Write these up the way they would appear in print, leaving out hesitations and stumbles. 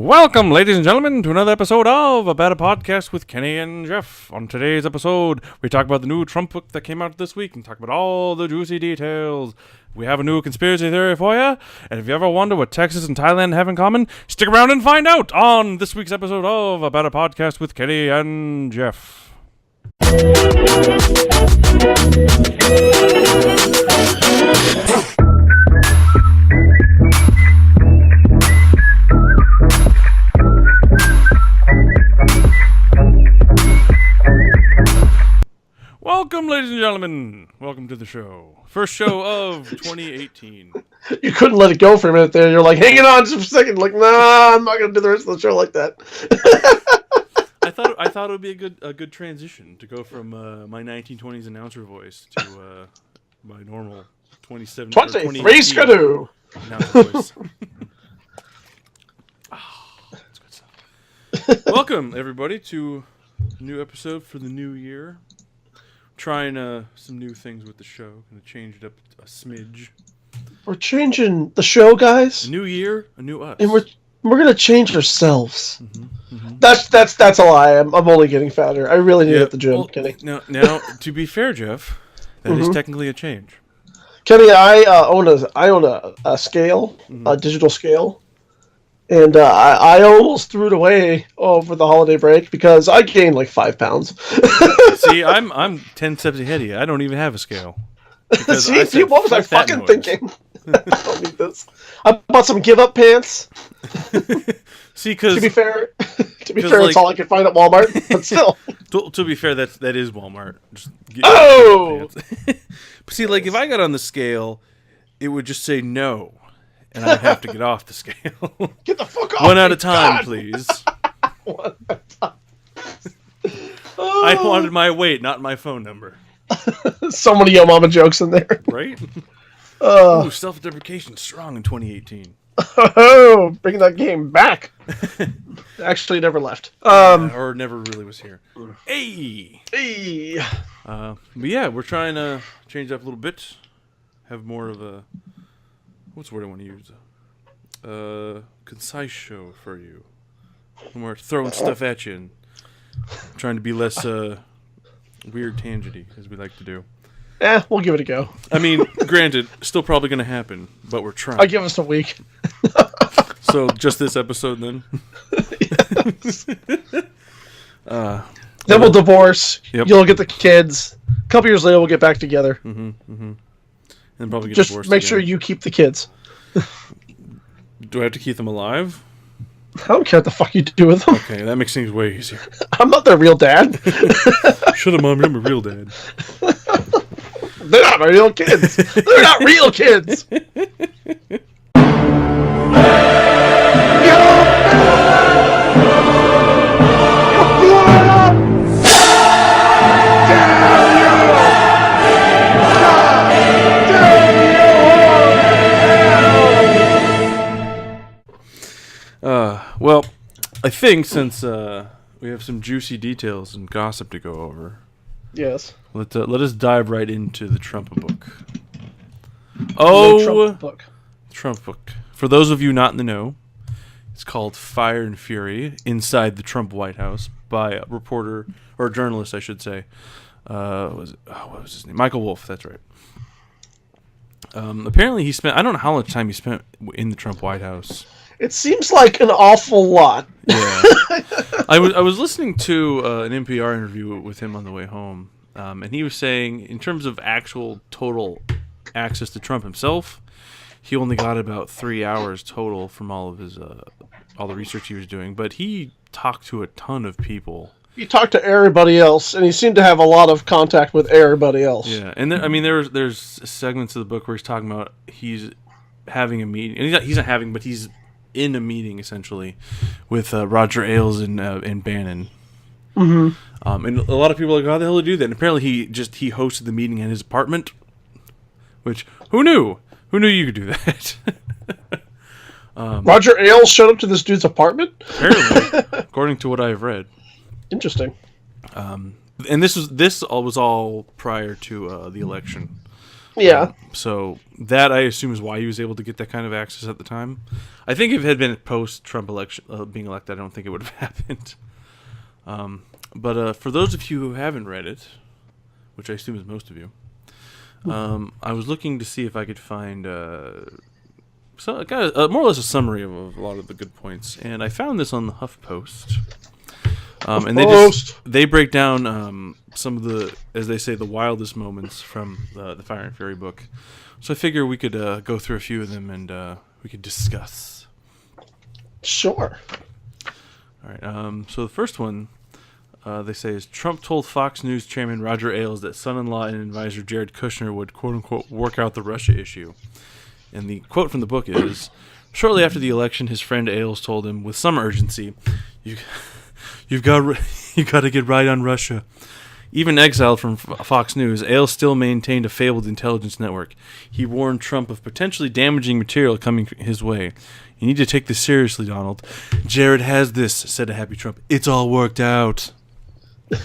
Welcome, ladies and gentlemen, to another episode of A Better Podcast with Kenny and Jeff. On today's episode, we talk about the new Trump book that came out this week and talk about all the juicy details. We have a new conspiracy theory for you, and if you ever wonder what Texas and Thailand have in common, stick around and find out on this week's episode of A Better Podcast with Kenny and Jeff. Welcome, ladies and gentlemen. Welcome to the show. First show of 2018. You couldn't let it go for a minute there. You're like, hanging on just for a second. Like, nah, I'm not going to do the rest of the show like that. I thought it would be a good transition to go from my 1920s announcer voice to my normal 23 Skidoo. Announcer voice. That's good stuff. Welcome, everybody, to a new episode for the new year. Trying some new things with the show. Gonna change it up a smidge. We're changing the show, guys. A new year, a new us. And we're gonna change ourselves. Mm-hmm, mm-hmm. That's a lie. I'm only getting fatter. I really need to hit the gym, Kenny. Now, to be fair, Jeff, that is technically a change. Kenny, I own a scale, a digital scale, and I almost threw it away over the holiday break because I gained like 5 pounds. See, I'm 10 steps ahead of you. I don't even have a scale. See, what was I fucking thinking? I don't need this. I bought some give up pants. See, because to be fair, it's all I could find at Walmart. But still, to be fair, that is Walmart. Just But see, like if I got on the scale, it would just say no, and I'd have to get off the scale. Get the fuck off! One at a time, please. One at a time. I wanted my weight, not my phone number. So many Yo Mama jokes in there. Right? Ooh, self-deprecation strong in 2018. Oh, bringing that game back. Actually, never left. Or never really was here. Hey! But yeah, we're trying to change up a little bit. Have more of a... What's the word I want to use? Concise show for you. When we're throwing stuff at you and trying to be less weird tangenty, as we like to do. We'll give it a go. I mean, granted, still probably going to happen, but we're trying. I'll give us a week. So, just this episode, then? Yes. Then we'll divorce. Yep. You'll get the kids. A couple years later, we'll get back together. And probably get just divorced make again. sure you keep the kids. Do I have to keep them alive? I don't care what the fuck you do with them. Okay, that makes things way easier. I'm not their real dad. Shut up, Mom. You're my real dad. They're not my real kids. They're not real kids. Well, I think since we have some juicy details and gossip to go over, yes, let us dive right into the Trump book. Trump book. For those of you not in the know, it's called Fire and Fury: Inside the Trump White House by a reporter or a journalist, I should say. What was his name? Michael Wolff. That's right. Apparently, I don't know how much time he spent in the Trump White House. It seems like an awful lot. Yeah, I was listening to an NPR interview with him on the way home, and he was saying, in terms of actual total access to Trump himself, he only got about 3 hours total from all of his all the research he was doing. But he talked to a ton of people. He talked to everybody else, and he seemed to have a lot of contact with everybody else. Yeah, and there's segments of the book where he's talking about he's having a meeting, and he's not having, but he's in a meeting essentially with Roger Ailes and Bannon. And a lot of people are like, how the hell did he do that? And apparently he hosted the meeting at his apartment, which who knew you could do that? Roger Ailes showed up to this dude's apartment, apparently, according to what I've read. Interesting. And this was all prior to the election. Yeah. So that, I assume, is why he was able to get that kind of access at the time. I think if it had been post-Trump election being elected, I don't think it would have happened. But for those of you who haven't read it, which I assume is most of you, I was looking to see if I could find more or less a summary of a lot of the good points, and I found this on the HuffPost. And they break down some of the, as they say, the wildest moments from the Fire and Fury book. So I figure we could go through a few of them and we could discuss. Sure. All right. So the first one, they say, is Trump told Fox News chairman Roger Ailes that son-in-law and advisor Jared Kushner would, quote-unquote, work out the Russia issue. And the quote from the book is, shortly after the election, his friend Ailes told him, with some urgency, You've got to get right on Russia. Even exiled from Fox News, Ailes still maintained a fabled intelligence network. He warned Trump of potentially damaging material coming his way. You need to take this seriously, Donald. Jared has this, said a happy Trump. It's all worked out.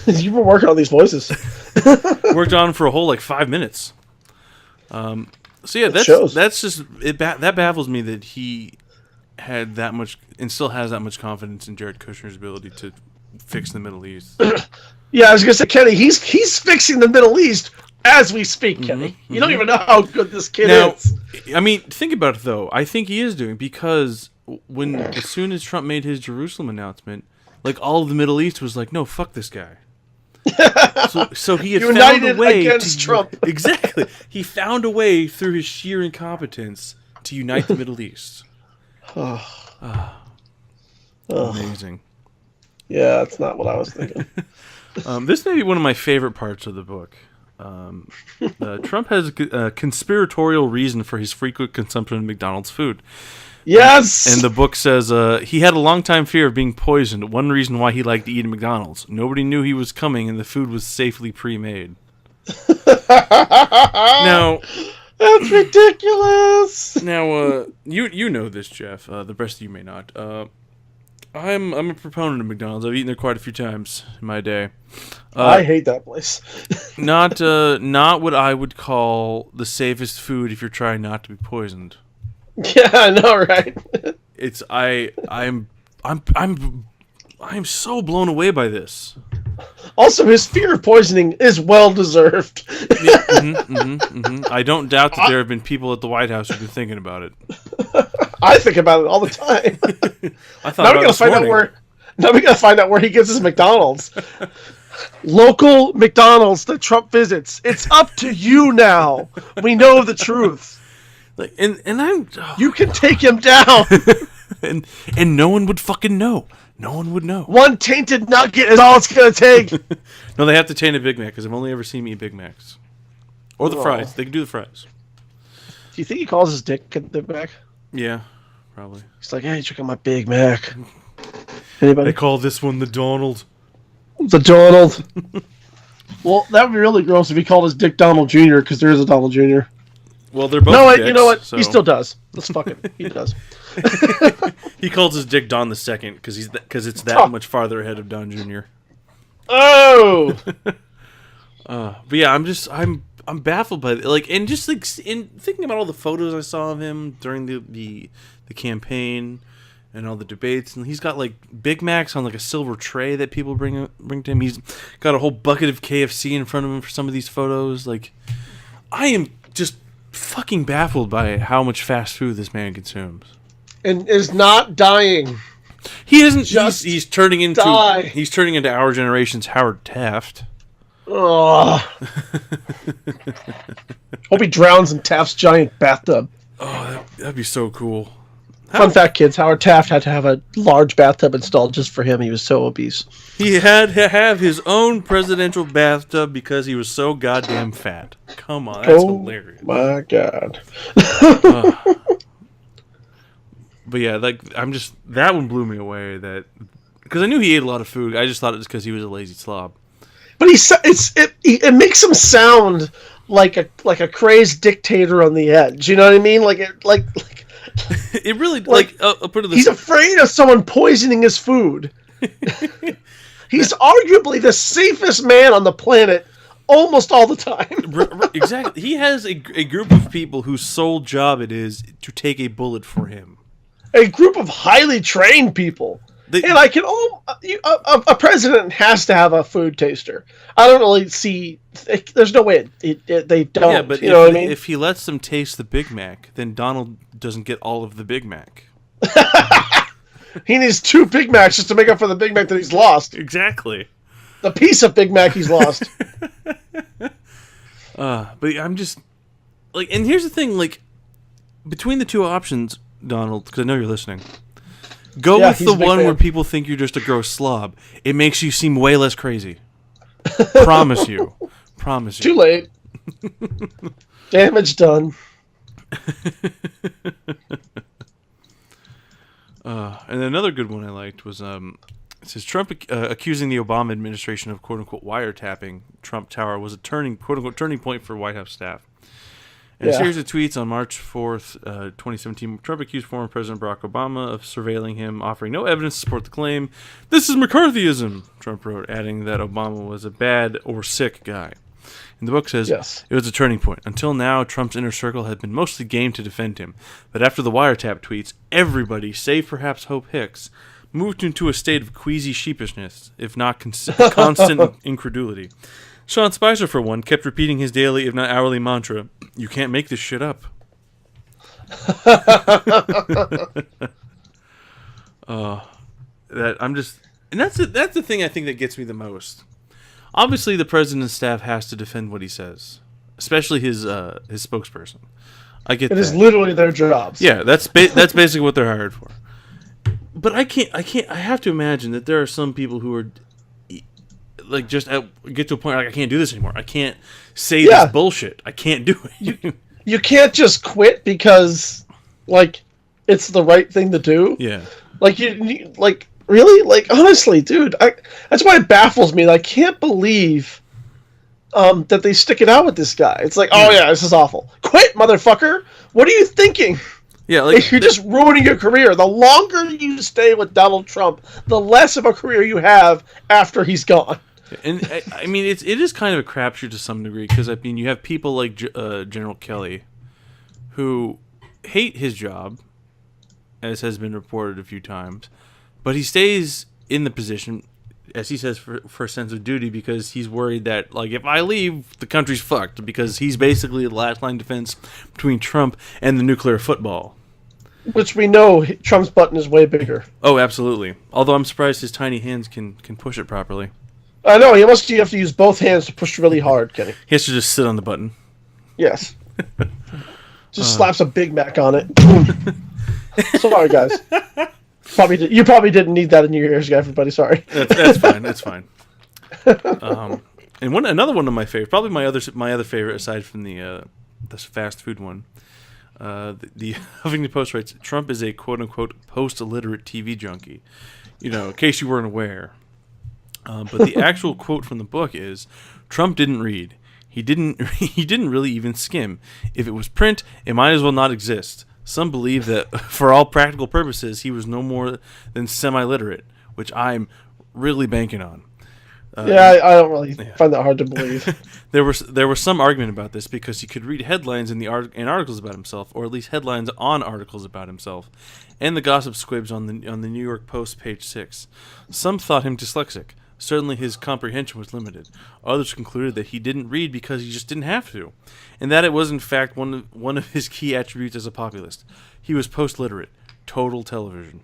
You've been working on these voices. Worked on for a whole 5 minutes. So yeah, that's just it. That baffles me that he had that much and still has that much confidence in Jared Kushner's ability to fix the Middle East. Yeah, I was gonna say, Kenny, he's fixing the Middle East as we speak, Kenny. You don't even know how good this kid is. I mean, think about it though. I think he is doing, because as soon as Trump made his Jerusalem announcement, all of the Middle East was like, no, fuck this guy. So he had found a way against Trump. Exactly. He found a way through his sheer incompetence to unite the Middle East. Amazing. Yeah, that's not what I was thinking. This may be one of my favorite parts of the book. Trump has a conspiratorial reason for his frequent consumption of McDonald's food. Yes! And the book says he had a long-time fear of being poisoned. One reason why he liked to eat at McDonald's. Nobody knew he was coming, and the food was safely pre-made. Now... That's ridiculous! Now, you know this, Jeff. The rest of you may not. I'm a proponent of McDonald's. I've eaten there quite a few times in my day. I hate that place. not what I would call the safest food if you're trying not to be poisoned. Yeah, I know, right? It's I'm so blown away by this. Also, his fear of poisoning is well deserved. Yeah, I don't doubt that there have been people at the White House who've been thinking about it. I think about it all the time. I thought now we gotta find out where he gets his McDonald's. Local McDonald's that Trump visits. It's up to you now. We know the truth. You can take him down. and no one would fucking know. No one would know. One tainted nugget is all it's gonna take. No, they have to taint a Big Mac, because I've only ever seen me eat Big Macs. Or the fries. They can do the fries. Do you think he calls his dick a Big Mac? Yeah, probably. He's like, hey, check out my Big Mac. Anybody? They call this one the Donald. The Donald. Well, that would be really gross if he called his dick Donald Jr., because there is a Donald Jr. Well, they're both dicks, you know what? So. He still does. Let's fuck him. He does. He calls his dick Don the Second because it's that much farther ahead of Don Jr. Oh. But yeah, I'm baffled by and just in thinking about all the photos I saw of him during the campaign and all the debates, and he's got Big Macs on a silver tray that people bring to him. He's got a whole bucket of KFC in front of him for some of these photos. I am just fucking baffled by how much fast food this man consumes. And is not dying. He isn't just he's turning into our generation's Howard Taft. Ugh. Hope he drowns in Taft's giant bathtub. Oh, that'd be so cool. Fun fact, kids, Howard Taft had to have a large bathtub installed just for him. He was so obese. He had to have his own presidential bathtub because he was so goddamn fat. Come on, that's hilarious. My God. But yeah, that one blew me away. Because I knew he ate a lot of food. I just thought it was because he was a lazy slob. But it makes him sound like a crazed dictator on the edge. You know what I mean? It really I'll put it this he's afraid of someone poisoning his food. He's arguably the safest man on the planet almost all the time. Exactly. He has a group of people whose sole job it is to take a bullet for him. A group of highly trained people. And I can a president has to have a food taster. I don't really see. There's no way they don't. Yeah, but you know what I mean? If he lets them taste the Big Mac, then Donald doesn't get all of the Big Mac. He needs 2 Big Macs just to make up for the Big Mac that he's lost. Exactly. The piece of Big Mac he's lost. But I'm just like, and here's the thing, like, between the 2 options, Donald, because I know you're listening. Go with the one where people think you're just a gross slob. It makes you seem way less crazy. Promise you. Promise you. Too late. Damage done. And another good one I liked was it says Trump accusing the Obama administration of quote unquote wiretapping Trump Tower was a quote unquote turning point for White House staff. In a series of tweets on March 4th, 2017, Trump accused former President Barack Obama of surveilling him, offering no evidence to support the claim. "This is McCarthyism," Trump wrote, adding that Obama was a bad or sick guy. And the book says, It was a turning point. Until now, Trump's inner circle had been mostly game to defend him. But after the wiretap tweets, everybody, save perhaps Hope Hicks, moved into a state of queasy sheepishness, if not constant incredulity. Sean Spicer, for one, kept repeating his daily, if not hourly mantra, "You can't make this shit up." That's the thing I think that gets me the most. Obviously, the president's staff has to defend what he says, especially his spokesperson. I get that. It is literally their jobs. Yeah, that's basically what they're hired for. But I have to imagine that there are some people who are like just get to a point like I can't do this anymore. I can't say this bullshit. I can't do it. You can't just quit because like it's the right thing to do. Yeah. Like you like really like honestly, dude. That's why it baffles me. I can't believe that they stick it out with this guy. It's like, oh yeah, this is awful. Quit, motherfucker. What are you thinking? Yeah, like you're just ruining your career. The longer you stay with Donald Trump, the less of a career you have after he's gone. And I mean, it is kind of a crapshoot to some degree because I mean, you have people like General Kelly, who hate his job, as has been reported a few times, but he stays in the position, as he says, for a sense of duty because he's worried that like if I leave, the country's fucked because he's basically the last line defense between Trump and the nuclear football. Which we know Trump's button is way bigger. Oh, absolutely. Although I'm surprised his tiny hands can push it properly. I know, you have to use both hands to push really hard, Kenny. He has to just sit on the button. Yes. Just slaps a Big Mac on it. Sorry, guys. You probably didn't need that in your ears, everybody. Sorry. That's fine. That's fine. And another one of my favorites, probably my other favorite aside from the fast food one. The Huffington Post writes, Trump is a quote-unquote post-illiterate TV junkie. You know, in case you weren't aware. But the actual quote from the book is, Trump didn't read. He didn't really even skim. If it was print, it might as well not exist. Some believe that for all practical purposes, he was no more than semi-literate, which I'm really banking on. I don't really find that hard to believe. There was some argument about this because he could read headlines in articles about himself, or at least headlines on articles about himself, and the gossip squibs on the New York Post page 6. Some thought him dyslexic. Certainly his comprehension was limited. Others concluded that he didn't read because he just didn't have to, and that it was in fact one of his key attributes as a populist. He was post-literate, total television.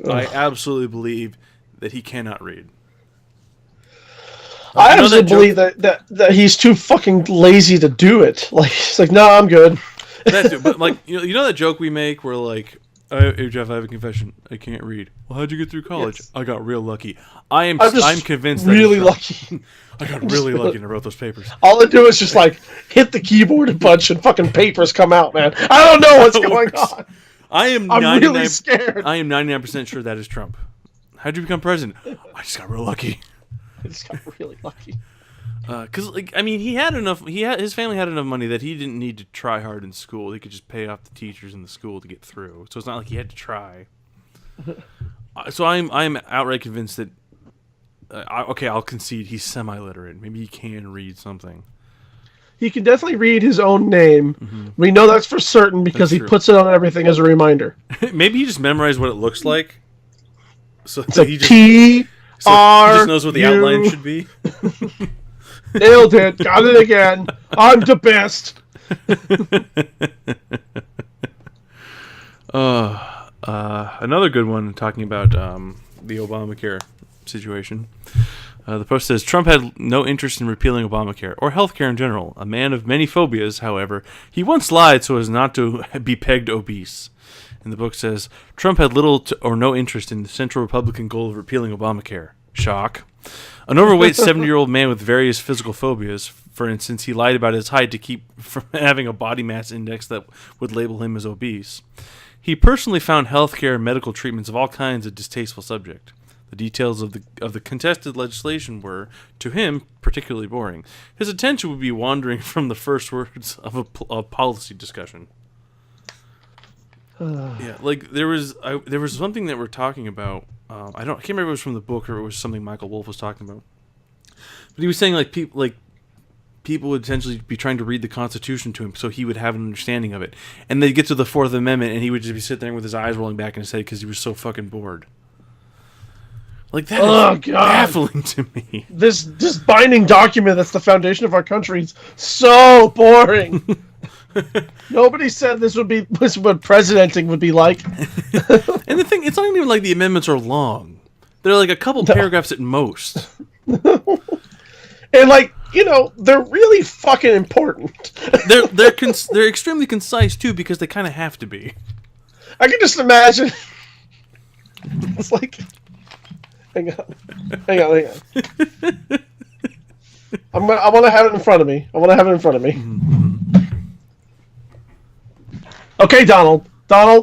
Ugh. I absolutely believe that he cannot read. I absolutely believe that he's too fucking lazy to do it. Like he's like, no, I'm good. That too, but like you know that joke we make where like, hey Jeff, I have a confession. I can't read. Well, how'd you get through college? Yes. I got real lucky. I'm convinced. Really lucky. I got really lucky and I wrote those papers. All I do is just like hit the keyboard a bunch and fucking papers come out, man. I don't know what's going on. I'm really scared. I am 99% sure that is Trump. How'd you become president? I just got real lucky. I just got really lucky. Because like I mean, his family had enough money that he didn't need to try hard in school. He could just pay off the teachers in the school to get through. So it's not like he had to try. So I'm outright convinced that okay, I'll concede he's semi-literate. Maybe he can read something. He can definitely read his own name. Mm-hmm. We know that's for certain because he puts it on everything as a reminder. Maybe he just memorized what it looks like. So it's a he P-R-U. He just knows what the outline should be. Nailed it. Got it again. I'm the best. Another good one talking about the Obamacare situation. The Post says, Trump had no interest in repealing Obamacare, or healthcare in general. A man of many phobias, however, he once lied so as not to be pegged obese. And the book says, Trump had little or no interest in the Central Republican goal of repealing Obamacare. Shock. An overweight 70-year-old man with various physical phobias, for instance, he lied about his height to keep from having a body mass index that would label him as obese. He personally found healthcare and medical treatments of all kinds a distasteful subject. The details of the contested legislation were, to him, particularly boring. His attention would be wandering from the first words of a policy discussion. Yeah, like there was something that we're talking about. I can't remember if it was from the book or it was something Michael Wolff was talking about. But he was saying people would essentially be trying to read the Constitution to him so he would have an understanding of it, and they'd get to the Fourth Amendment and he would just be sitting there with his eyes rolling back in his head because he was so fucking bored. Like that is baffling to me. This binding document that's the foundation of our country is so boring. Nobody said this would be what presidenting would be like. And the thing, it's not even like the amendments are long. They're like a couple paragraphs at most. And they're really fucking important. They're extremely concise too because they kind of have to be. I can just imagine. It's like, hang on. I want to have it in front of me. Okay, Donald. Okay,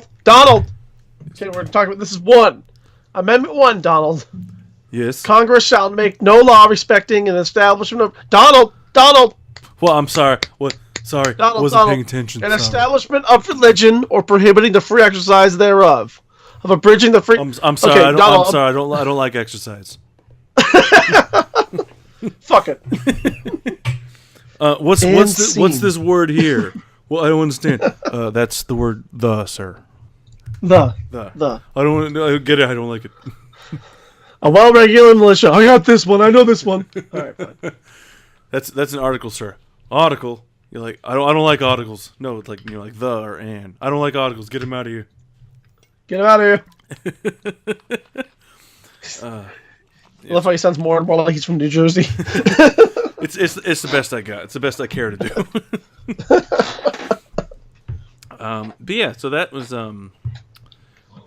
we're talking about this is 1. Amendment 1, Donald. Yes. Congress shall make no law respecting an establishment of Donald. Well, I'm sorry. What? Sorry, wasn't paying attention. An establishment of religion or prohibiting the free exercise thereof, of abridging the free. I'm sorry. Okay, I'm sorry. I don't like exercise. Fuck it. What's this word here? Well, I don't understand. That's the word "the," sir. The. I don't get it. I don't like it. A well-regulated militia. I got this one. I know this one. All right, fine. That's an article, sir. Article. You're like, I don't like articles. No, it's like, you're like the or an. I don't like articles. Get him out of here. Get him out of here. I love how he sounds more and more like he's from New Jersey. It's the best I got. It's the best I care to do. But yeah, so that was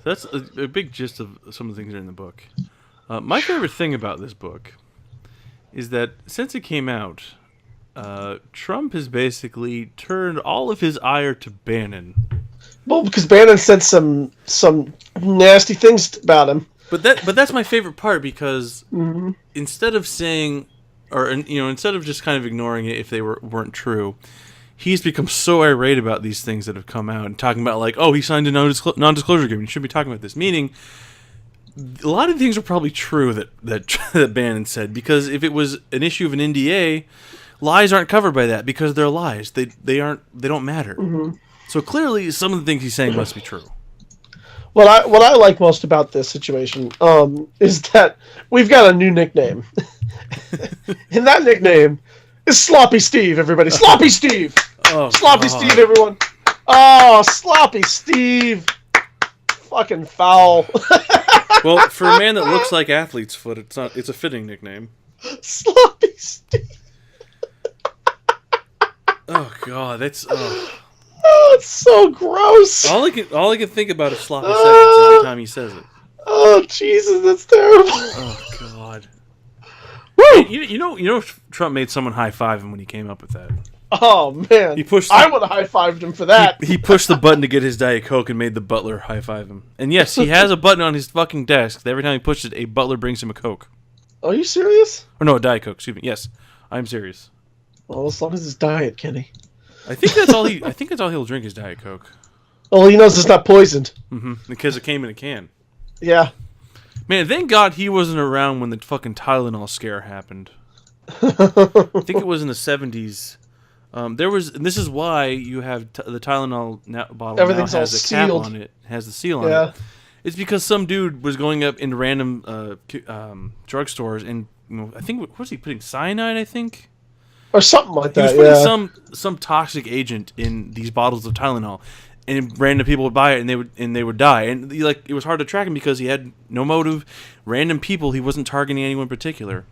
that's a big gist of some of the things that are in the book. My favorite thing about this book is that since it came out, Trump has basically turned all of his ire to Bannon. Well, because Bannon said some nasty things about him. But that's my favorite part because instead of saying, or instead of just kind of ignoring it if they weren't true, he's become so irate about these things that have come out and talking about like, oh, he signed a non-disclosure agreement. You shouldn't be talking about this. Meaning, a lot of things are probably true that Bannon said, because if it was an issue of an NDA, lies aren't covered by that because they're lies. They don't matter. Mm-hmm. So clearly, some of the things he's saying must be true. What I like most about this situation is that we've got a new nickname, and that nickname is Sloppy Steve. Everybody, Sloppy Steve. Oh, Sloppy God. Steve, everyone. Oh, Sloppy Steve. Fucking foul. Well, for a man that looks like athlete's foot, it's a fitting nickname. Sloppy Steve. Oh God, that's. Oh, it's so gross. All I can think about is sloppy seconds every time he says it. Oh Jesus, that's terrible. Oh God. Woo! You know, Trump made someone high five him when he came up with that. Oh man, I would have high fived him for that. He pushed the button to get his Diet Coke and made the butler high five him. And yes, he has a button on his fucking desk that every time he pushes it, a butler brings him a Coke. Are you serious? Or no, a Diet Coke. Excuse me. Yes, I'm serious. Well, as long as it's diet, Kenny. I think that's all he'll drink is Diet Coke. Well, he knows it's not poisoned. Mm-hmm. Because it came in a can. Yeah. Man, thank God he wasn't around when the fucking Tylenol scare happened. I think it was in the 70s. There was, and this is why you have the Tylenol bottle Everything's now has all a cap sealed. on it, has the seal on it. It's because some dude was going up into random drugstores and I think what was he putting cyanide? I think or something like that. He was putting some toxic agent in these bottles of Tylenol, and random people would buy it and they would die. And it was hard to track him because he had no motive. Random people, he wasn't targeting anyone in particular,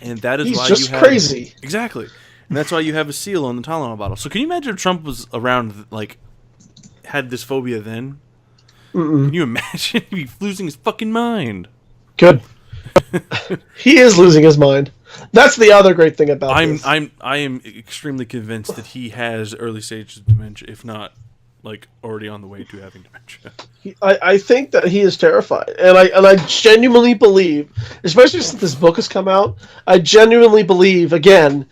and that is why he's just crazy. Exactly. And that's why you have a seal on the Tylenol bottle. So can you imagine if Trump was around, had this phobia then? Can you imagine? He'd be losing his fucking mind. Good. He is losing his mind. That's the other great thing about this. I am extremely convinced that he has early stages of dementia, if not already on the way to having dementia. I think that he is terrified, and I genuinely believe, especially since this book has come out, I genuinely believe again,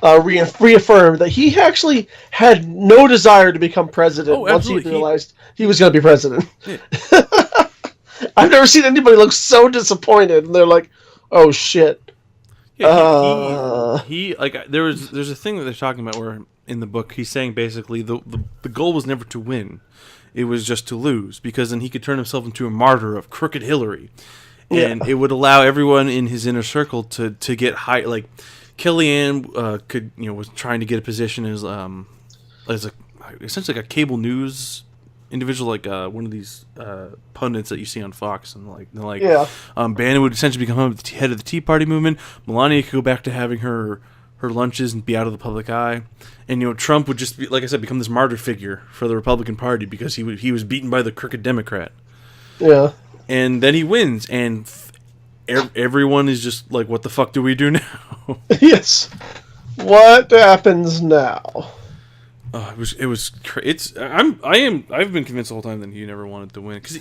reaffirmed that he actually had no desire to become president once he realized he was going to be president. Yeah. I've never seen anybody look so disappointed, and they're like, "Oh shit." Yeah, there's a thing that they're talking about where in the book he's saying basically the goal was never to win, it was just to lose, because then he could turn himself into a martyr of crooked Hillary, and it would allow everyone in his inner circle to get high. Like Kellyanne was trying to get a position as essentially a cable news individual, one of these pundits that you see on Fox, and Bannon would essentially become the head of the Tea Party movement. Melania could go back to having her lunches and be out of the public eye, and Trump would just be, like I said, become this martyr figure for the Republican Party because he was beaten by the crooked Democrat. Yeah, and then he wins, and everyone is just like, "What the fuck do we do now?" Yes, what happens now? I've been convinced the whole time that he never wanted to win, because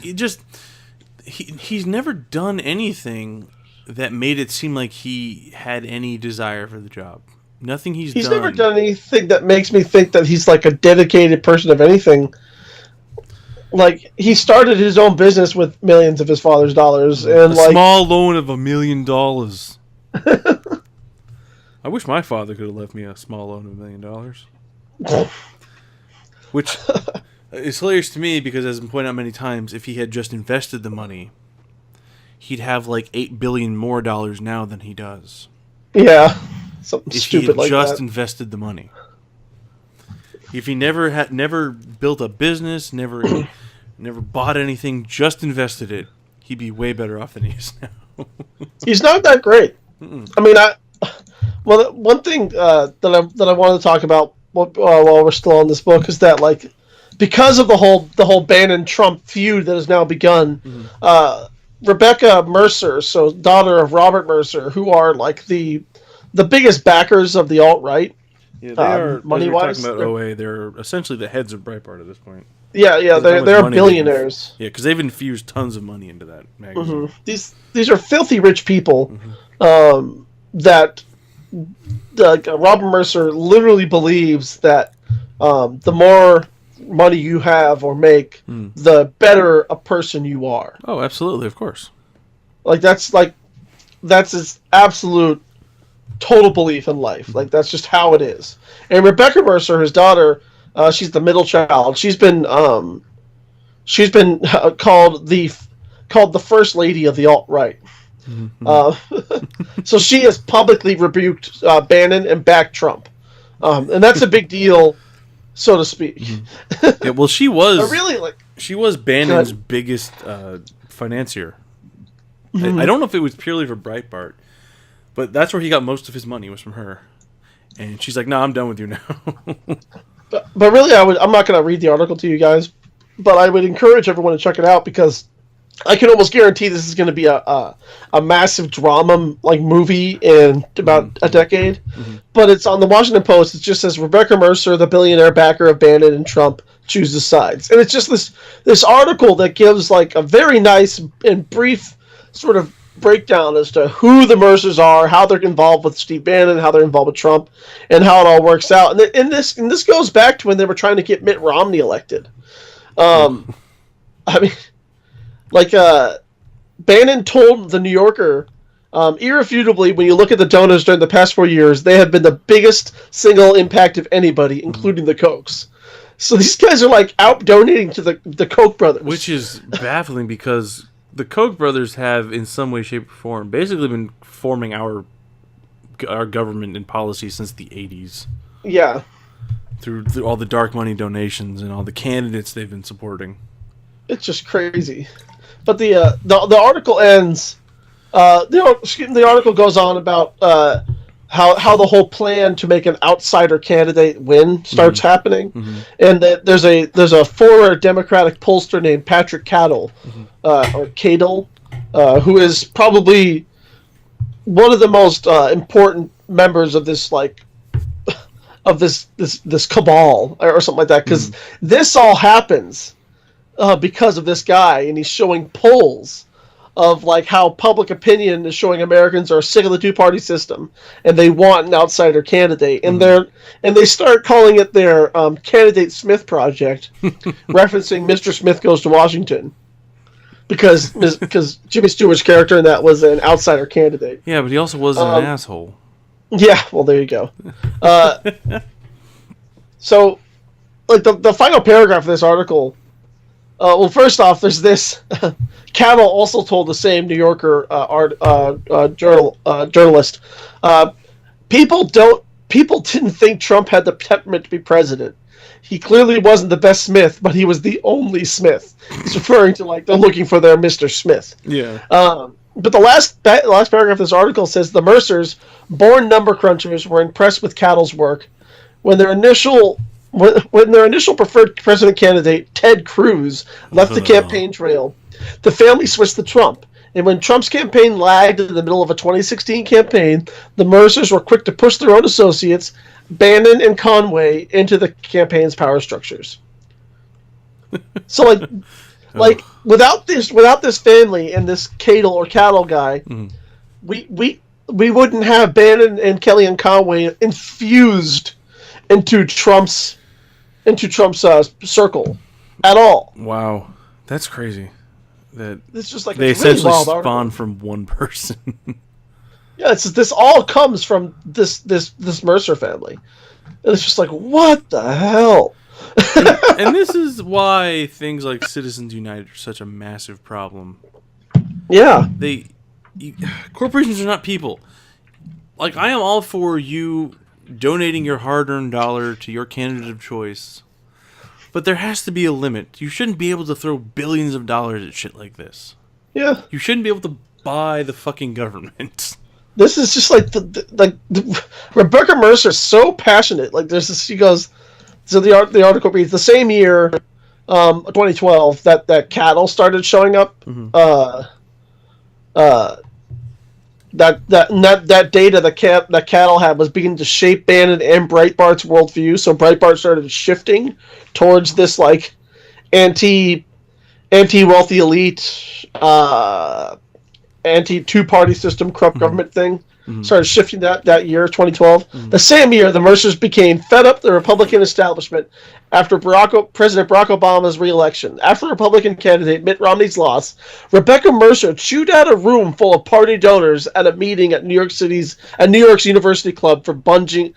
he's never done anything that made it seem like he had any desire for the job. Nothing he's done. He's never done anything that makes me think that he's like a dedicated person of anything. Like, he started his own business with millions of his father's dollars, and a small loan of $1 million. I wish my father could have left me a small loan of $1 million. Which is hilarious to me because, as been pointed out many times, if he had just invested the money, he'd have $8 billion more now than he does. Yeah, something stupid like that. If he had just invested the money, if he never built a business, never bought anything, just invested it, he'd be way better off than he is now. He's not that great. Mm-mm. I mean, one thing that I wanted to talk about while we're still on this book is that, because of the whole Bannon-Trump feud that has now begun, Rebecca Mercer, so daughter of Robert Mercer, who are the biggest backers of the alt-right. Yeah, they are. Money-wise, talking about OA, they're essentially the heads of Breitbart at this point. Yeah, they're billionaires. Because they've infused tons of money into that magazine. Mm-hmm. These are filthy rich people that. Robert Mercer literally believes that the more money you have or make, the better a person you are. Oh, absolutely, of course. That's his absolute total belief in life. That's just how it is. And Rebecca Mercer, his daughter, she's the middle child. She's been called the first lady of the alt-right. So she has publicly rebuked Bannon and backed Trump, and that's a big deal, so to speak. Yeah, well, she was Bannon's biggest financier. I don't know if it was purely for Breitbart, but that's where he got most of his money, was from her. And she's like, "No, I'm done with you now." but really, I'm not going to read the article to you guys, but I would encourage everyone to check it out, because I can almost guarantee this is going to be a massive drama movie in about a decade. Mm-hmm. But it's on the Washington Post. It just says Rebecca Mercer, the billionaire backer of Bannon and Trump, chooses sides. And it's just this article that gives a very nice and brief sort of breakdown as to who the Mercers are, how they're involved with Steve Bannon, how they're involved with Trump, and how it all works out. And this goes back to when they were trying to get Mitt Romney elected. I mean, Bannon told the New Yorker, irrefutably, when you look at the donors during the past 4 years, they have been the biggest single impact of anybody, including the Kochs. So these guys are like out donating to the Koch brothers, which is baffling because the Koch brothers have, in some way, shape, or form, basically been forming our government and policy since the 80s. Yeah. Through all the dark money donations and all the candidates they've been supporting. It's just crazy. But the article ends. The article goes on about how the whole plan to make an outsider candidate win starts happening, and that there's a former Democratic pollster named Patrick Cattle, or Cadle, who is probably one of the most important members of this this cabal or something like that, because this all happens because of this guy, and he's showing polls of like how public opinion is showing Americans are sick of the two-party system and they want an outsider candidate, and they start calling it their Candidate Smith Project, referencing Mr. Smith Goes to Washington, because Jimmy Stewart's character in that was an outsider candidate. Yeah, but he also wasn't an asshole. Yeah, well, there you go. So, like the final paragraph of this article. Well, first off, there's this. Cattle also told the same New Yorker journalist, people didn't think Trump had the temperament to be president. He clearly wasn't the best Smith, but he was the only Smith. He's referring to like they're looking for their Mr. Smith. Yeah. But the last paragraph of this article says the Mercers, born number crunchers, were impressed with Cattle's work when their initial preferred president candidate, Ted Cruz, left the campaign trail. The family switched to Trump, and when Trump's campaign lagged in the middle of a 2016 campaign, the Mercers were quick to push their own associates, Bannon and Conway, into the campaign's power structures. So, like without this family and this Cattle guy, we wouldn't have Bannon and Kellyanne Conway infused into Trump's circle at all. Wow, that's crazy. That it's just like they essentially spawned from one person. Yeah, this all comes from this Mercer family, and it's just like, what the hell? And this is why things like Citizens United are such a massive problem. Yeah, corporations are not people. Like, I am all for you donating your hard-earned dollar to your candidate of choice, but there has to be a limit. You shouldn't be able to throw billions of dollars at shit like this. Yeah. You shouldn't be able to buy the fucking government. This is just like Rebecca Mercer's so passionate. Like, there's this. She goes. So the article reads, the same year, 2012, that Cattle started showing up. That data that Cattle had was beginning to shape Bannon and Breitbart's worldview. So Breitbart started shifting towards this like anti-wealthy elite, anti two-party system, corrupt government thing. Started shifting that year, 2012. The same year, the Mercers became fed up the Republican establishment after President Barack Obama's re-election. After Republican candidate Mitt Romney's loss, Rebecca Mercer chewed out a room full of party donors at a meeting at New York's University Club for bungling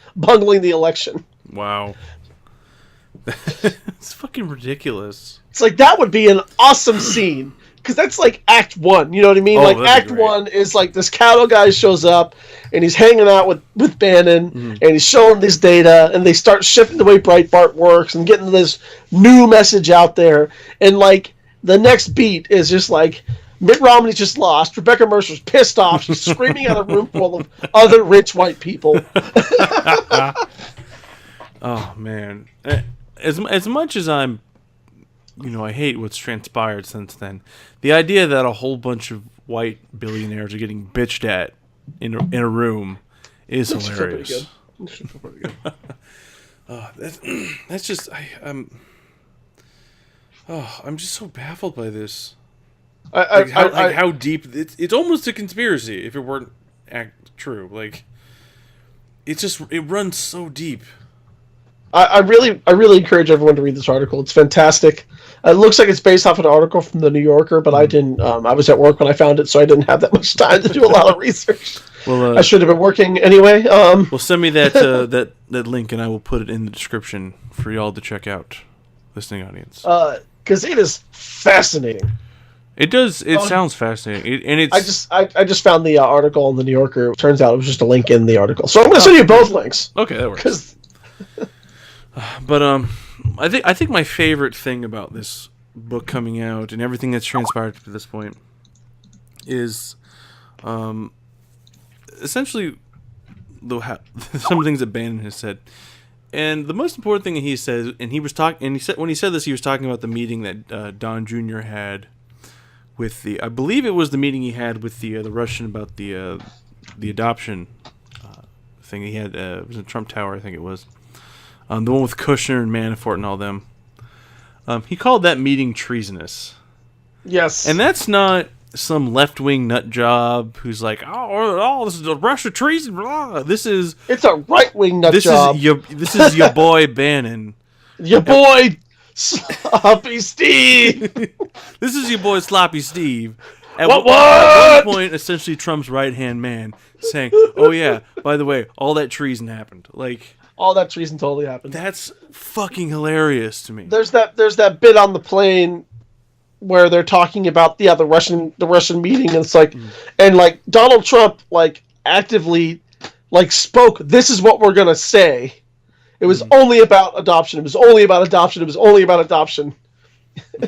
the election. Wow. It's fucking ridiculous. It's like, that would be an awesome scene. Because that's like Act 1, you know what I mean? Like, Act 1 is like this Cattle guy shows up, and he's hanging out with Bannon, and he's showing this data, and they start shifting the way Breitbart works, and getting this new message out there. And like, the next beat is just like, Mitt Romney just lost, Rebecca Mercer's pissed off, she's screaming at a room full of other rich white people. Oh, man. As much as I'm, I hate what's transpired since then. The idea that a whole bunch of white billionaires are getting bitched at in a room is hilarious. That's just I'm just so baffled by this. How deep it's almost a conspiracy if it weren't true. Like, it runs so deep. I really encourage everyone to read this article. It's fantastic. It looks like it's based off an article from the New Yorker, but I didn't. I was at work when I found it, so I didn't have that much time to do a lot of research. Well, I should have been working anyway. Well, send me that that link, and I will put it in the description for y'all to check out, listening audience. Because it is fascinating. It does. It sounds fascinating, and it's. I just found the article in the New Yorker. It turns out it was just a link in the article, so I'm going to send you both links. Okay, that works. But I think my favorite thing about this book coming out and everything that's transpired to this point is, essentially, some of the things that Bannon has said, and the most important thing he says, and when he said this, he was talking about the meeting that Don Jr. had with I believe it was the meeting he had with the Russian about the adoption thing he had. It was in Trump Tower, I think it was. The one with Kushner and Manafort and all them. He called that meeting treasonous. Yes. And that's not some left-wing nut job who's like, oh, this is a Russia treason. Blah. It's a right-wing nut job. This is your boy Bannon. Your boy Sloppy Steve. This is your boy Sloppy Steve. At what? At one point, essentially Trump's right-hand man saying, oh yeah, by the way, all that treason happened. Like... all that treason totally happened. That's fucking hilarious to me. There's that bit on the plane where they're talking about the Russian meeting, and it's like, and like Donald Trump like actively like spoke. This is what we're gonna say. It was only about adoption. It was only about adoption. It was only about adoption.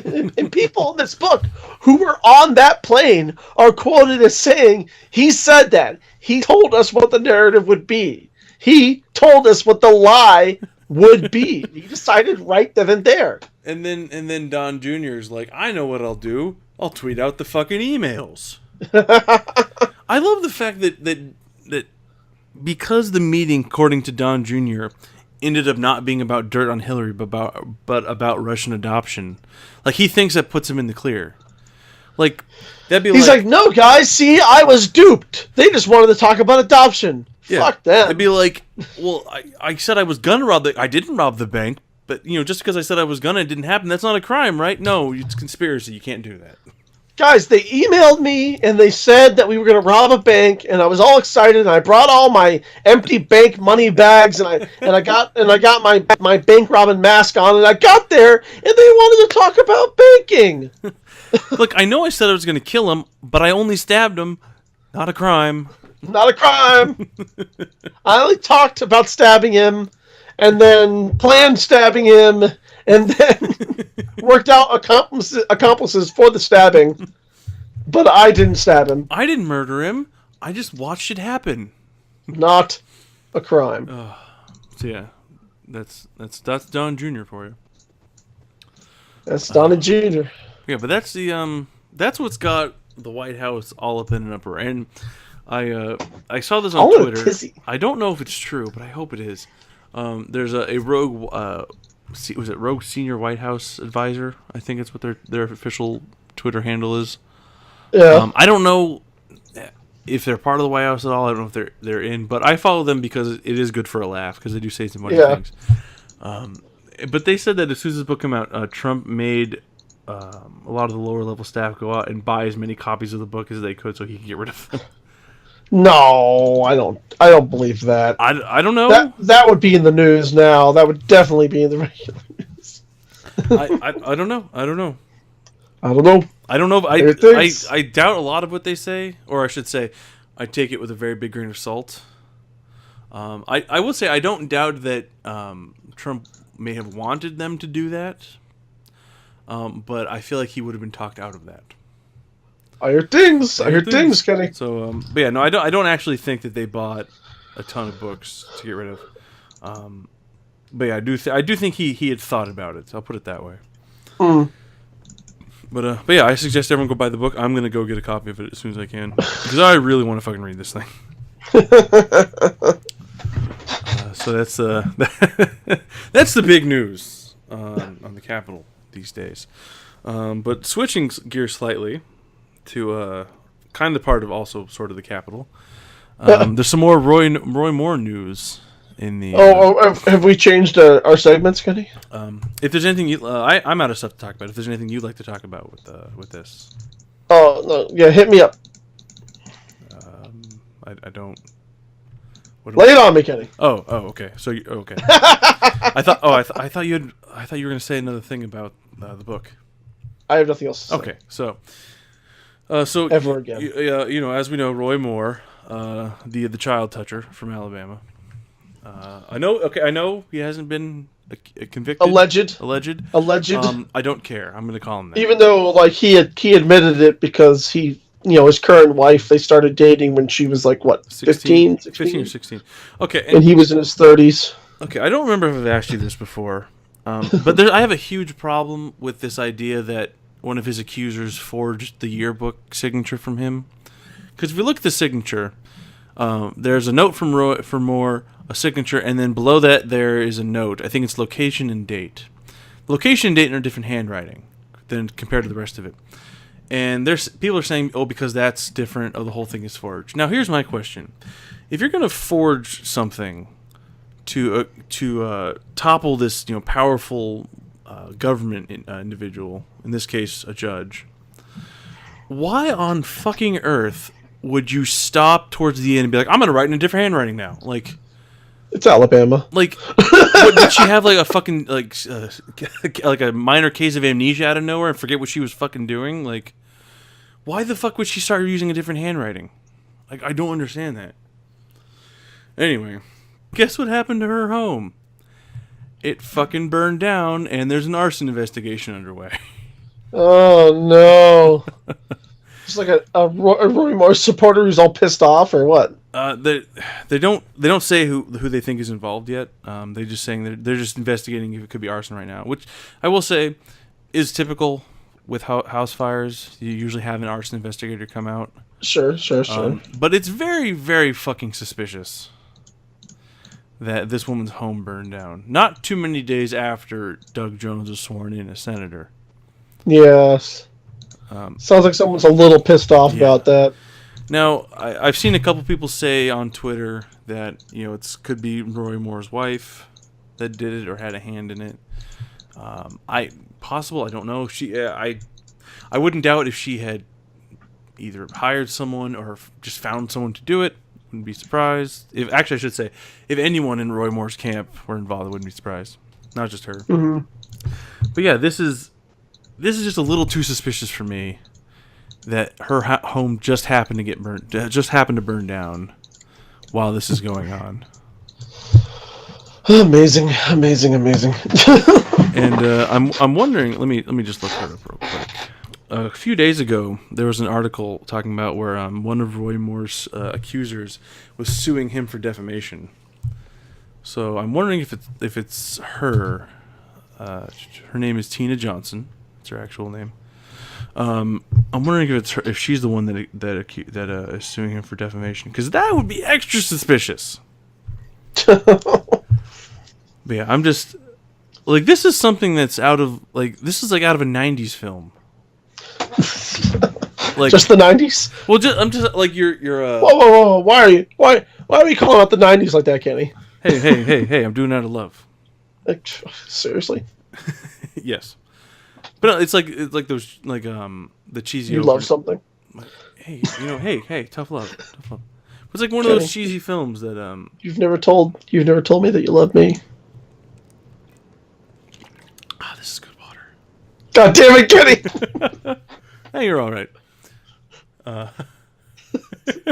And people in this book who were on that plane are quoted as saying, "He said that. He told us what the narrative would be. He told us what the lie would be." He decided right then and there. And then Don Jr.'s like, I know what I'll do. I'll tweet out the fucking emails. I love the fact that because the meeting, according to Don Jr., ended up not being about dirt on Hillary, but about Russian adoption. Like, he thinks that puts him in the clear. Like, that'd be He's like, no, guys, see, I was duped. They just wanted to talk about adoption. Yeah, fuck them. It'd be like, well, I said I was gonna I didn't rob the bank, but, just because I said I was gonna, it didn't happen. That's not a crime, right? No, it's conspiracy. You can't do that. Guys, they emailed me and they said that we were going to rob a bank, and I was all excited, and I brought all my empty bank money bags, and I got my bank robbing mask on, and I got there, and they wanted to talk about banking. Look, I know I said I was going to kill him, but I only stabbed him. Not a crime. Not a crime. I only talked about stabbing him, and then planned stabbing him, and then worked out accomplices for the stabbing. But I didn't stab him. I didn't murder him. I just watched it happen. Not a crime. So yeah, that's Don Jr. for you. That's Don Jr. Yeah, but that's that's what's got the White House all up in an uproar. And I saw this on Twitter. I don't know if it's true, but I hope it is. There's a rogue. Was it Rogue Senior White House Advisor? I think it's what their official Twitter handle is. Yeah. I don't know if they're part of the White House at all. I don't know if they're in, but I follow them because it is good for a laugh, because they do say some funny things. But they said that as soon as this book came out, Trump made a lot of the lower level staff go out and buy as many copies of the book as they could so he could get rid of them. No, I don't believe that. I don't know. That would be in the news now. That would definitely be in the regular news. I don't know. I don't know. I don't know. I don't know. I doubt a lot of what they say, or I should say, I take it with a very big grain of salt. I will say I don't doubt that Trump may have wanted them to do that, but I feel like he would have been talked out of that. I heard things, Kenny. So, but yeah, no, I don't actually think that they bought a ton of books to get rid of. But yeah, I do think he had thought about it. So I'll put it that way. But yeah, I suggest everyone go buy the book. I'm gonna go get a copy of it as soon as I can, because I really want to fucking read this thing. So that's that's the big news on the Capitol these days. But switching gears slightly to kind of part of also sort of the Capitol. There's some more Roy Moore news in the. Have we changed our segments, Kenny? If there's anything I'm out of stuff to talk about. If there's anything you'd like to talk about with this. Oh no, yeah, hit me up. I don't. Lay it on me, Kenny. Oh, okay. So, okay. I thought you were going to say another thing about the book. I have nothing else to say. Okay, so ever again. As we know, Roy Moore, the child toucher from Alabama. I know he hasn't been convicted. Alleged. I don't care. I'm going to call him that. Even though, like, he admitted it because he. His current wife, they started dating when she was like, what, 15 or 16. Okay. And he was in his 30s. Okay, I don't remember if I've asked you this before, but I have a huge problem with this idea that one of his accusers forged the yearbook signature from him. Because if you look at the signature, there's a note from Moore, a signature, and then below that there is a note. I think it's location and date. Location and date are different handwriting than compared to the rest of it. And people are saying, because that's different, the whole thing is forged. Now, here's my question. If you're going to forge something to topple this, powerful government individual, in this case, a judge, why on fucking earth would you stop towards the end and be like, I'm going to write in a different handwriting now? Like, it's Alabama. Like, did she have like a fucking like a minor case of amnesia out of nowhere and forget what she was fucking doing? Like, why the fuck would she start using a different handwriting? Like, I don't understand that. Anyway, guess what happened to her home? It fucking burned down, and there's an arson investigation underway. Oh no! It's like a Roy Moore supporter who's all pissed off, or what? They don't say who they think is involved yet. They're just saying they're just investigating if it could be arson right now, which I will say is typical with house fires. You usually have an arson investigator come out. Sure. But it's very, very fucking suspicious that this woman's home burned down. Not too many days after Doug Jones was sworn in as senator. Yes. Sounds like someone's a little pissed off about that. Now, I've seen a couple people say on Twitter that it could be Roy Moore's wife that did it or had a hand in it. I don't know. I wouldn't doubt if she had either hired someone or just found someone to do it. Wouldn't be surprised. I should say, if anyone in Roy Moore's camp were involved, I wouldn't be surprised. Not just her. Mm-hmm. But yeah, this is just a little too suspicious for me. That her home just happened to burn down while this is going on. Amazing. And I'm wondering. Let me just look her up real quick. A few days ago, there was an article talking about where one of Roy Moore's accusers was suing him for defamation. So I'm wondering if it's her. Her name is Tina Johnson. That's her actual name. I'm wondering if she's the one that is suing him for defamation, because that would be extra suspicious. But yeah, I'm just like, this is something that's out of a '90s film. Like, just the '90s? Well, I'm just like you're. Whoa! Why are we calling out the '90s like that, Kenny? Hey! I'm doing it out of love. Like, seriously? Yes. But it's like those the cheesy. You love something. Hey, hey, tough love. It's like one of those cheesy films that You've never told me that you love me. This is good water. God damn it, Kenny! Hey, you're all right.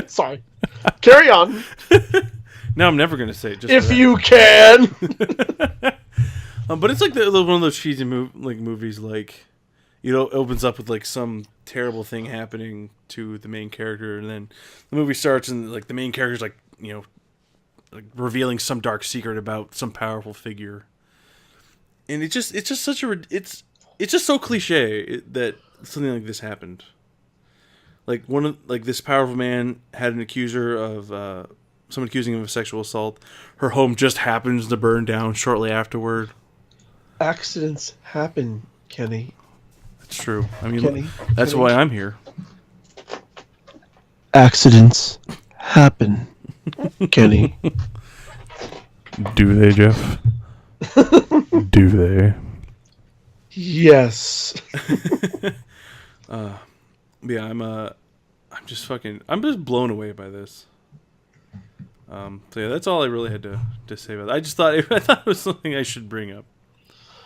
Sorry. Carry on. No, I'm never gonna say it. Just if you can. But it's like one of those cheesy movies, like, it opens up with like some terrible thing happening to the main character, and then the movie starts, and like the main character's like revealing some dark secret about some powerful figure, and it's just so cliche that something like this happened. Like this powerful man had an accuser of someone accusing him of sexual assault. Her home just happens to burn down shortly afterward. Accidents happen, Kenny. That's true. I mean, that's why I'm here. Accidents happen, Kenny. Do they, Jeff? Do they? Yes. Yeah, I'm just blown away by this. So yeah, that's all I really had to say about that. I thought it was something I should bring up.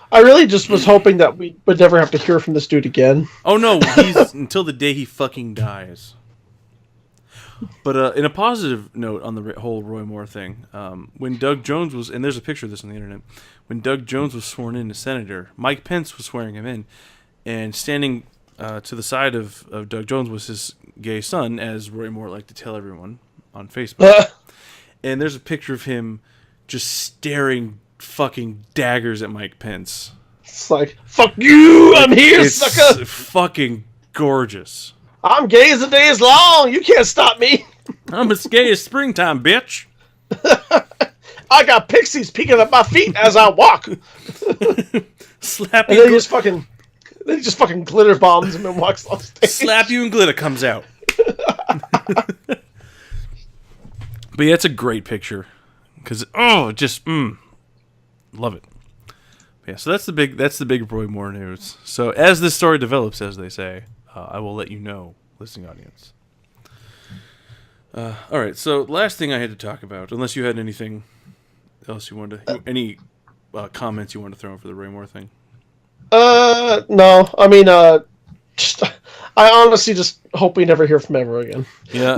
I really just was hoping that we would never have to hear from this dude again. Oh no, he's until the day he fucking dies. But in a positive note on the whole Roy Moore thing, when Doug Jones was, and there's a picture of this on the internet, when Doug Jones was sworn in as senator, Mike Pence was swearing him in, and standing to the side of Doug Jones was his gay son, as Roy Moore liked to tell everyone on Facebook. And there's a picture of him just staring fucking daggers at Mike Pence. It's like, fuck you, I'm here, it's sucker. It's fucking gorgeous. I'm gay as the day is long. You can't stop me. I'm as gay as springtime, bitch. I got pixies peeking at my feet as I walk. Slap and you. then he just fucking glitter bombs him and walks off stage. Slap you and glitter comes out. But yeah, it's a great picture. Because, love it. Yeah, so that's the big Roy Moore news. So as this story develops, as they say, I will let you know, listening audience. All right, so last thing I had to talk about, unless you had anything else you wanted to, any comments you wanted to throw in for the Roy Moore thing? No. I mean, I honestly just hope we never hear from him ever again. Yeah,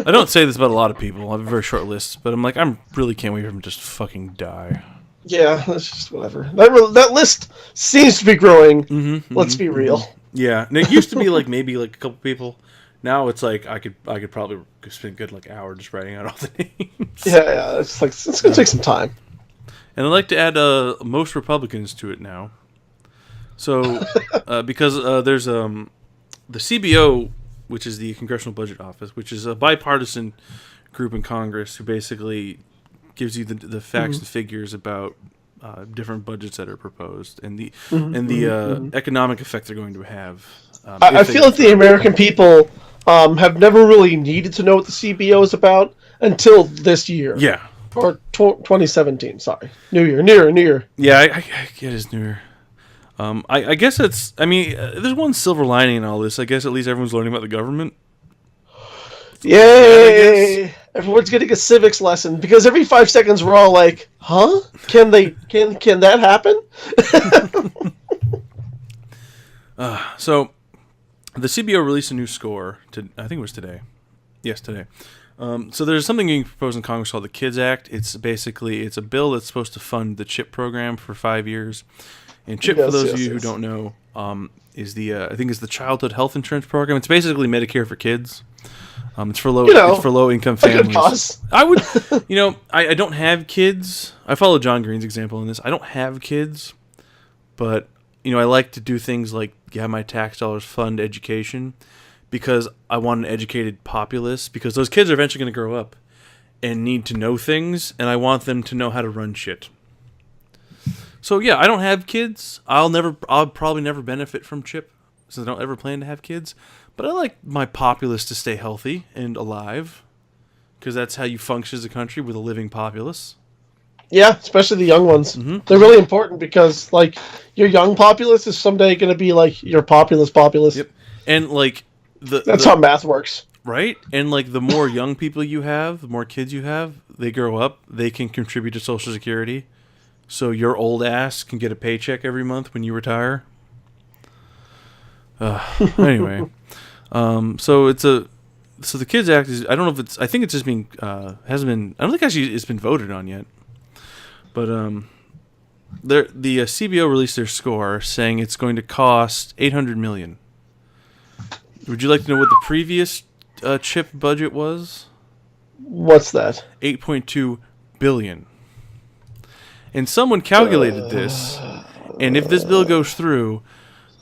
I don't say this about a lot of people. I have a very short list, but I'm like, I really can't wait for him to just fucking die. Yeah, that's just whatever. That list seems to be growing. Let's be real. Yeah, and it used to be like maybe like a couple people. Now it's like I could probably spend a good like hour just writing out all the names. Yeah, it's gonna take some time. And I'd like to add most Republicans to it now. So because there's the CBO, which is the Congressional Budget Office, which is a bipartisan group in Congress who basically gives you the facts and figures about different budgets that are proposed and the economic effect they're going to have. I feel like the American people have never really needed to know what the CBO is about until this year. Yeah. Or 2017, sorry. New Year. Yeah, I get his New Year. I guess it's, I mean, there's one silver lining in all this. I guess at least everyone's learning about the government. Yay! Everyone's getting a civics lesson because every 5 seconds we're all like, "Huh? Can that happen?" So, the CBO released a new score. I think it was today. Yes, today. So there's something being proposed in Congress called the KIDS Act. It's a bill that's supposed to fund the CHIP program for 5 years. And CHIP, for those of you who don't know, is I think it's the Childhood Health Insurance Program. It's basically Medicare for kids. It's for low income families. I would, I don't have kids. I follow John Green's example in this. I don't have kids, but I like to do things like have my tax dollars fund education because I want an educated populace. Because those kids are eventually going to grow up and need to know things, and I want them to know how to run shit. So yeah, I don't have kids. I'll probably never benefit from CHIP since I don't ever plan to have kids. But I like my populace to stay healthy and alive because that's how you function as a country with a living populace. Yeah, especially the young ones. Mm-hmm. They're really important because like your young populace is someday going to be like your populace. Yep. And like that's how math works. Right? And like the more young people you have, the more kids you have, they grow up, they can contribute to Social Security. So your old ass can get a paycheck every month when you retire. Anyway, so the KIDS Act is, I don't know if it's, I think it's just being hasn't been, I don't think actually it's been voted on yet. But the CBO released their score saying it's going to cost $800 million. Would you like to know what the previous CHIP budget was? What's that? $8.2 billion. And someone calculated this, and if this bill goes through,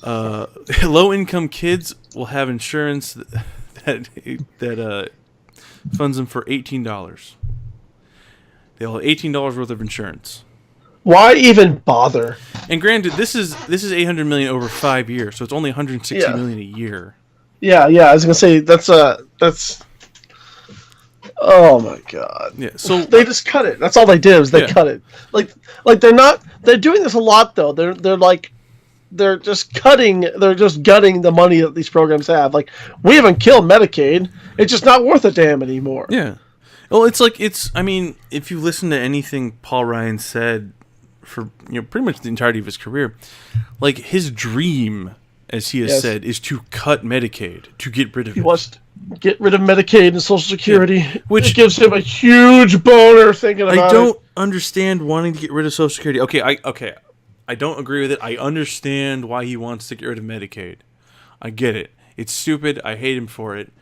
low-income kids will have insurance that funds them for $18. They'll have $18 worth of insurance. Why even bother? And granted, this is $800 million over 5 years, so it's only $160 million a year. Yeah. I was gonna say that's Oh my god. Yeah. So they just cut it. That's all they did was they cut it. Like they're doing this a lot though. They're just gutting the money that these programs have. Like, we haven't killed Medicaid. It's just not worth a damn anymore. Yeah. Well, I mean, if you listen to anything Paul Ryan said for pretty much the entirety of his career, like his dream, as he has said, is to cut Medicaid, to get rid of it. He wants to get rid of Medicaid and Social Security, which gives him a huge boner thinking about it. I don't understand wanting to get rid of Social Security. Okay. I don't agree with it. I understand why he wants to get rid of Medicaid. I get it. It's stupid. I hate him for it.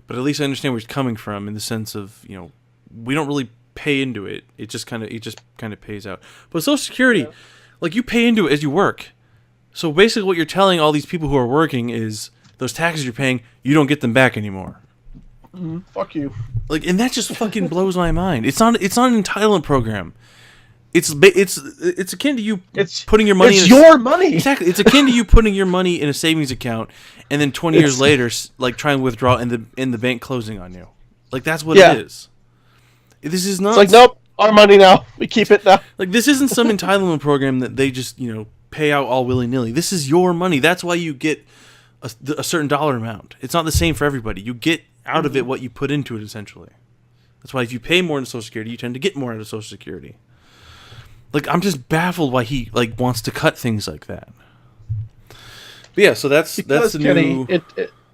But at least I understand where he's coming from in the sense of, we don't really pay into it. It just kind of pays out. But Social Security, like, you pay into it as you work. So basically what you're telling all these people who are working is those taxes you're paying, you don't get them back anymore. Fuck you. Like, and that just fucking blows my mind. It's not an entitlement program. It's akin to you putting your money. It's your money. Exactly. It's akin to you putting your money in a savings account, and then 20 years later, like trying to withdraw, and the bank closing on you. Like, that's what it is. This is not. It's like, nope, our money now. We keep it now. Like, this isn't some entitlement program that they just pay out all willy nilly. This is your money. That's why you get a certain dollar amount. It's not the same for everybody. You get out of it what you put into it, essentially. That's why if you pay more into Social Security, you tend to get more out of Social Security. Like, I'm just baffled why he wants to cut things like that. But yeah, so that's the Kenny, new.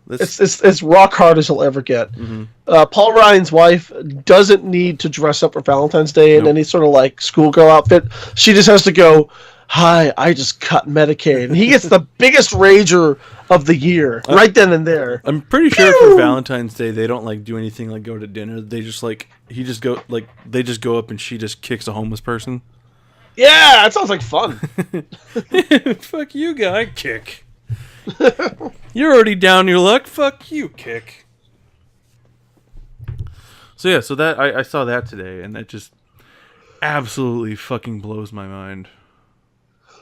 It's rock hard as he'll ever get. Mm-hmm. Paul Ryan's wife doesn't need to dress up for Valentine's Day in any sort of schoolgirl outfit. She just has to go, "Hi, I just cut Medicaid," and he gets the biggest rager of the year right then and there. I'm pretty sure for Valentine's Day they don't do anything like go to dinner. They just they just go up and she just kicks a homeless person. Yeah, that sounds like fun. Fuck you, guy. Kick. You're already down your luck. Fuck you, kick. So yeah, that I saw that today, and that just absolutely fucking blows my mind.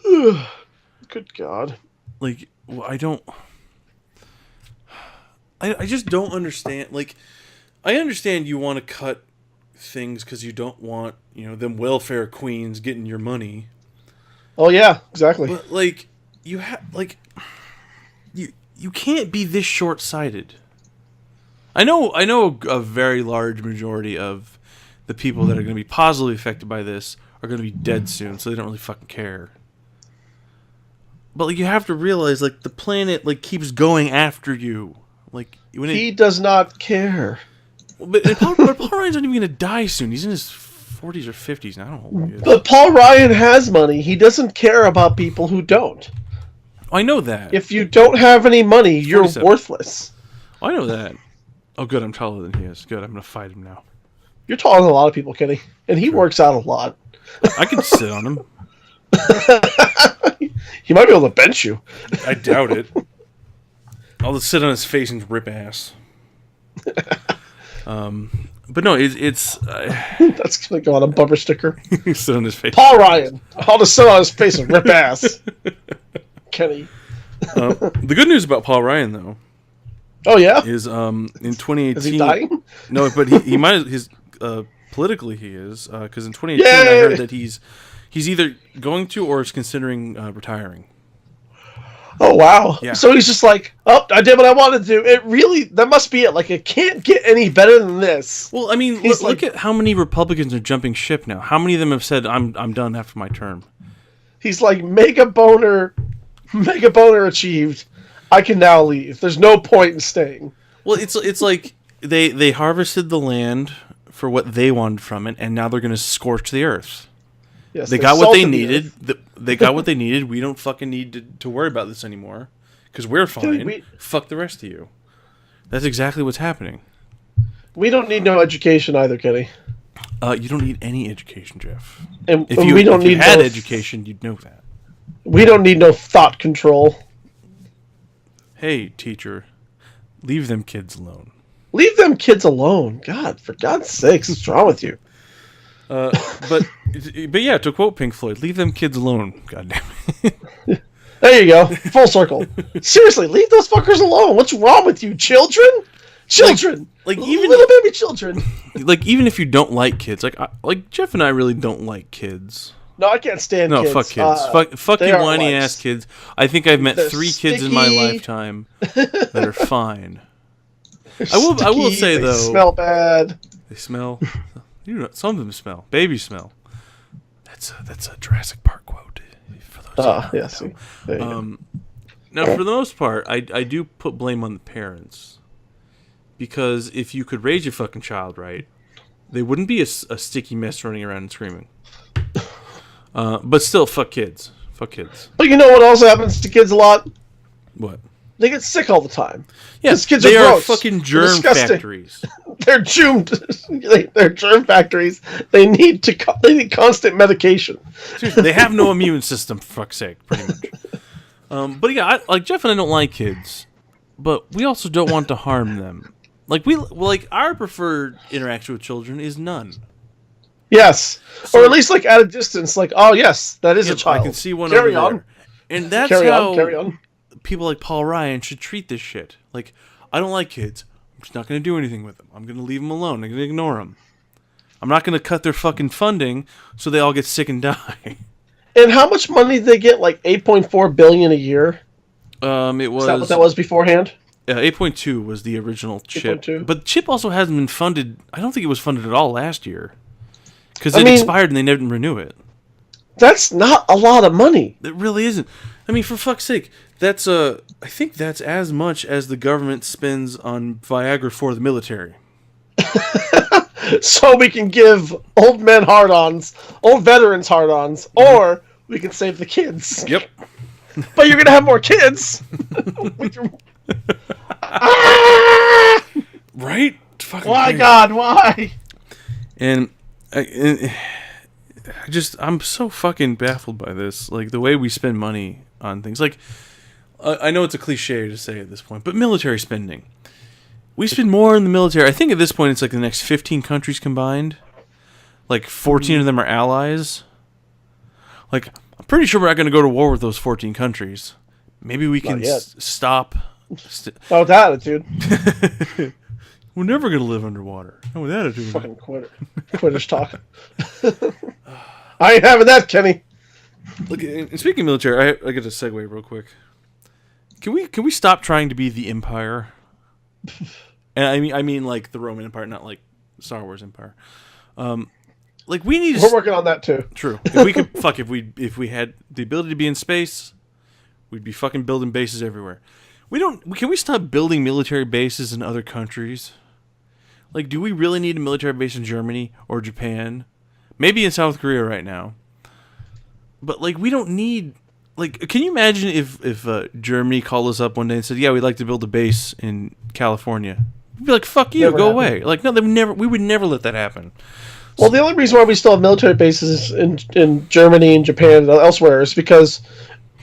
Good God. Like, I just don't understand. Like, I understand you want to cut things because you don't want them welfare queens getting your money. Oh yeah, exactly. But you can't be this short-sighted. I know a very large majority of the people that are going to be positively affected by this are going to be dead soon, so they don't really fucking care. But you have to realize the planet keeps going after you. He does not care. But Paul Ryan's not even going to die soon. He's in his 40s or 50s now. I don't know how old he is. But Paul Ryan has money. He doesn't care about people who don't. I know that. If you don't have any money, you're worthless. I know that. Oh, good. I'm taller than he is. Good. I'm going to fight him now. You're taller than a lot of people, Kenny. And he works out a lot. I could sit on him. He might be able to bench you. I doubt it. I'll just sit on his face and rip ass. But no, it's that's gonna go on a bumper sticker. Sit on his face. Paul Ryan. I'll just sit on his face and rip ass. Kenny. The good news about Paul Ryan, though. Oh yeah. Is in 2018. Is he dying? No, but he might. Politically he is because in 2018 I heard that he's either going to or is considering retiring. Oh wow! Yeah. So he's just like, oh, I did what I wanted to do. That must be it. It can't get any better than this. Well, I mean, look at how many Republicans are jumping ship now. How many of them have said, "I'm done after my term"? He's like, mega boner achieved. I can now leave. There's no point in staying. Well, it's like they harvested the land for what they wanted from it, and now they're going to scorch the earth. Yes, they got what they needed. They got what they needed. We don't fucking need to worry about this anymore because we're fine. Dude, fuck the rest of you. That's exactly what's happening. We don't need no education either, Kenny. You don't need any education, Jeff. And if you had education, you'd know that. We don't need no thought control. Hey, teacher, leave them kids alone. Leave them kids alone. God, for God's sakes, what's wrong with you? But yeah, to quote Pink Floyd, leave them kids alone. God damn it. There you go. Full circle. Seriously, leave those fuckers alone. What's wrong with you, children? children, like even little baby children. Like even if you don't like kids, like Jeff and I really don't like kids. No, I can't stand kids. No, fuck kids. Fuck you whiny ass kids. I think I've met 3 kids in my lifetime that are fine. I will say though, they smell bad. They smell. Some of them smell. Baby smell. That's a Jurassic Park quote. For those yes. Now, for the most part, I do put blame on the parents, because if you could raise your fucking child right, they wouldn't be a sticky mess running around and screaming. But still, fuck kids. Fuck kids. But you know what also happens to kids a lot? What? They get sick all the time. Yes, kids they are are fucking germ factories. They're they're germ factories. They need constant medication. Seriously, they have no immune system, for fuck's sake, pretty much. But yeah, like Jeff and I don't like kids, but we also don't want to harm them. Like our preferred interaction with children is none. Yes, or at least like at a distance. Like, oh yes, that is a child. I can see one over there. And that's carry how on. People like Paul Ryan should treat this shit. Like, I don't like kids. I'm just not going to do anything with them. I'm going to leave them alone. I'm going to ignore them. I'm not going to cut their fucking funding so they all get sick and die. And how much money did they get? Like $8.4 billion a year. It was. Is that what that was beforehand? 8.2 was the original chip. 8.2. But chip also hasn't been funded. I don't think it was funded at all last year, because it expired and they didn't renew it. That's not a lot of money. It really isn't. I mean, for fuck's sake. That's I think that's as much as the government spends on Viagra for the military. So we can give old men hard-ons, old veterans hard-ons, or we can save the kids. Yep. But you're gonna have more kids. Right? Fucking why, crazy. God? Why? And I'm so fucking baffled by this. Like the way we spend money on things. Like. I know it's a cliche to say at this point, but military spending. We spend more in the military. I think at this point it's like the next 15 countries combined. Like 14 of them are allies. Like, I'm pretty sure we're not going to go to war with those 14 countries. Maybe we can stop. Not with that attitude. We're never going to live underwater. Not with that attitude. Fucking quitters talk. I ain't having that, Kenny. Look, and speaking of military, I get to segue real quick. Can we stop trying to be the Empire? And I mean like the Roman Empire, not like Star Wars Empire. Like we need. We're working on that too. True. If we could if we had the ability to be in space, we'd be fucking building bases everywhere. We don't. Can we stop building military bases in other countries? Like, do we really need a military base in Germany or Japan? Maybe in South Korea right now. But like, we don't need. Like, can you imagine if Germany called us up one day and said, "Yeah, we'd like to build a base in California"? We'd be like, "Fuck you, go away!" Like, no, we would never let that happen. Well, the only reason why we still have military bases in Germany and Japan and elsewhere is because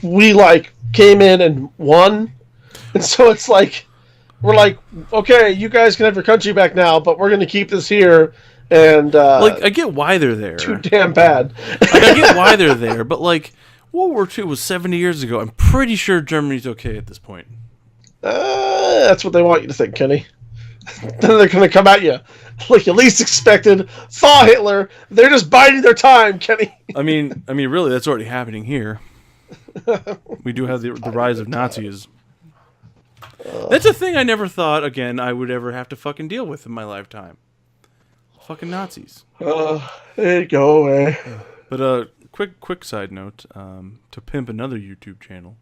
we like came in and won, and so it's like we're like, okay, you guys can have your country back now, but we're going to keep this here. And like, I get why they're there. Too damn bad. Like, I get why they're there, but like. World War II was 70 years ago. I'm pretty sure Germany's okay at this point. That's what they want you to think, Kenny. Then they're going to come at you like you least expected. Thaw Hitler. They're just biding their time, Kenny. I mean, really, that's already happening here. We do have the rise of Nazis. That's a thing I never thought, again, I would ever have to fucking deal with in my lifetime. Fucking Nazis. They go away. But, quick side note, to pimp another YouTube channel.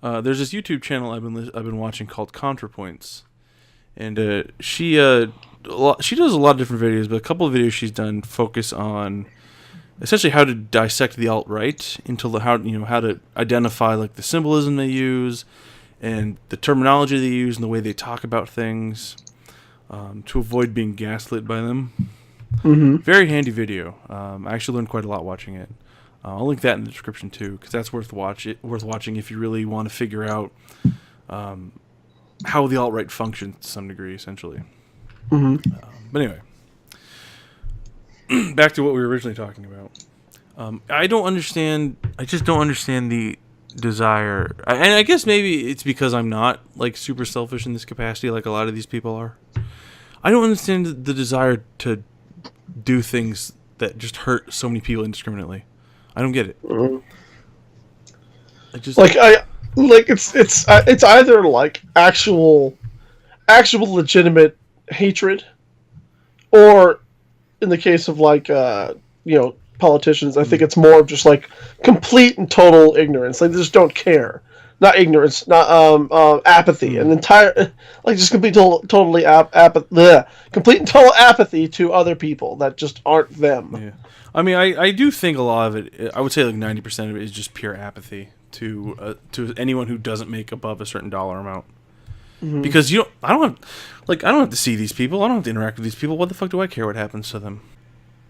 There's this YouTube channel I've been watching called ContraPoints, and she does a lot of different videos, but a couple of videos she's done focus on essentially how to dissect the alt-right into how to identify like the symbolism they use and the terminology they use and the way they talk about things, to avoid being gaslit by them. Mm-hmm. Very handy video. I actually learned quite a lot watching it. I'll link that in the description too, because that's worth watching if you really want to figure out how the alt-right functions to some degree, essentially. Mm-hmm. But anyway, back to what we were originally talking about. I just don't understand desire, and I guess maybe it's because I'm not like super selfish in this capacity like a lot of these people are. I don't understand the desire to do things that just hurt so many people indiscriminately. I don't get it. Mm-hmm. It's either like actual legitimate hatred, or in the case of like politicians, I think it's more of just like complete and total ignorance. Like they just don't care. Not ignorance, not apathy, an entire like just complete complete and total apathy to other people that just aren't them. Yeah, I mean, I do think a lot of it. I would say like 90% of it is just pure apathy to anyone who doesn't make above a certain dollar amount. Mm-hmm. Because I don't have to see these people. I don't have to interact with these people. What the fuck do I care what happens to them?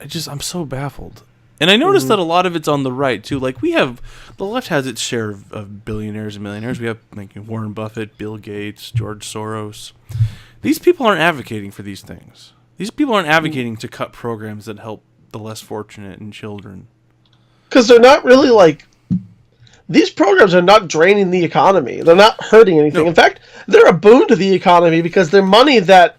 I'm so baffled. And I noticed that a lot of it's on the right too. Like the left has its share of billionaires and millionaires. We have like Warren Buffett, Bill Gates, George Soros. These people aren't advocating for these things. These people aren't advocating to cut programs that help the less fortunate and children. Because they're not really like... These programs are not draining the economy. They're not hurting anything. No. In fact, they're a boon to the economy because they're money that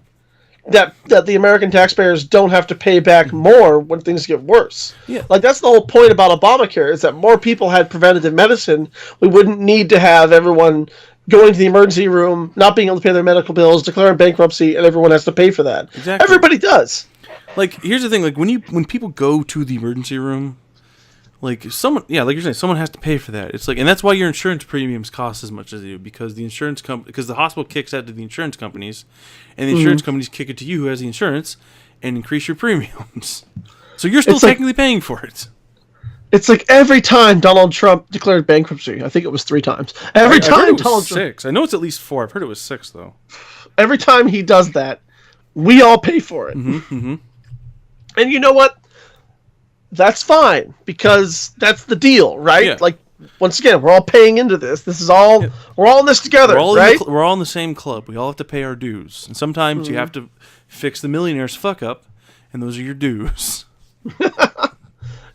the American taxpayers don't have to pay back more when things get worse. Yeah. Like, that's the whole point about Obamacare, is that more people had preventative medicine. We wouldn't need to have everyone going to the emergency room, not being able to pay their medical bills, declaring bankruptcy, and everyone has to pay for that. Exactly. Everybody does. Like, here's the thing. Like, when people go to the emergency room, like like you're saying, someone has to pay for that. It's like, and that's why your insurance premiums cost as much as they do, because the hospital kicks out to the insurance companies, and the insurance companies kick it to you who has the insurance, and increase your premiums. So you're still technically paying for it. It's like every time Donald Trump declared bankruptcy, I think it was 3 times. Every time Donald Trump, 6. I know it's at least 4. I've heard it was 6 though. Every time he does that, we all pay for it. Mm-hmm, mm-hmm. And you know what? That's fine, because that's the deal, right? Yeah. Like, once again, we're all paying into this. This is all... Yeah. We're all in this together, right? We're all in the same club. We all have to pay our dues. And sometimes you have to fix the millionaire's fuck-up, and those are your dues.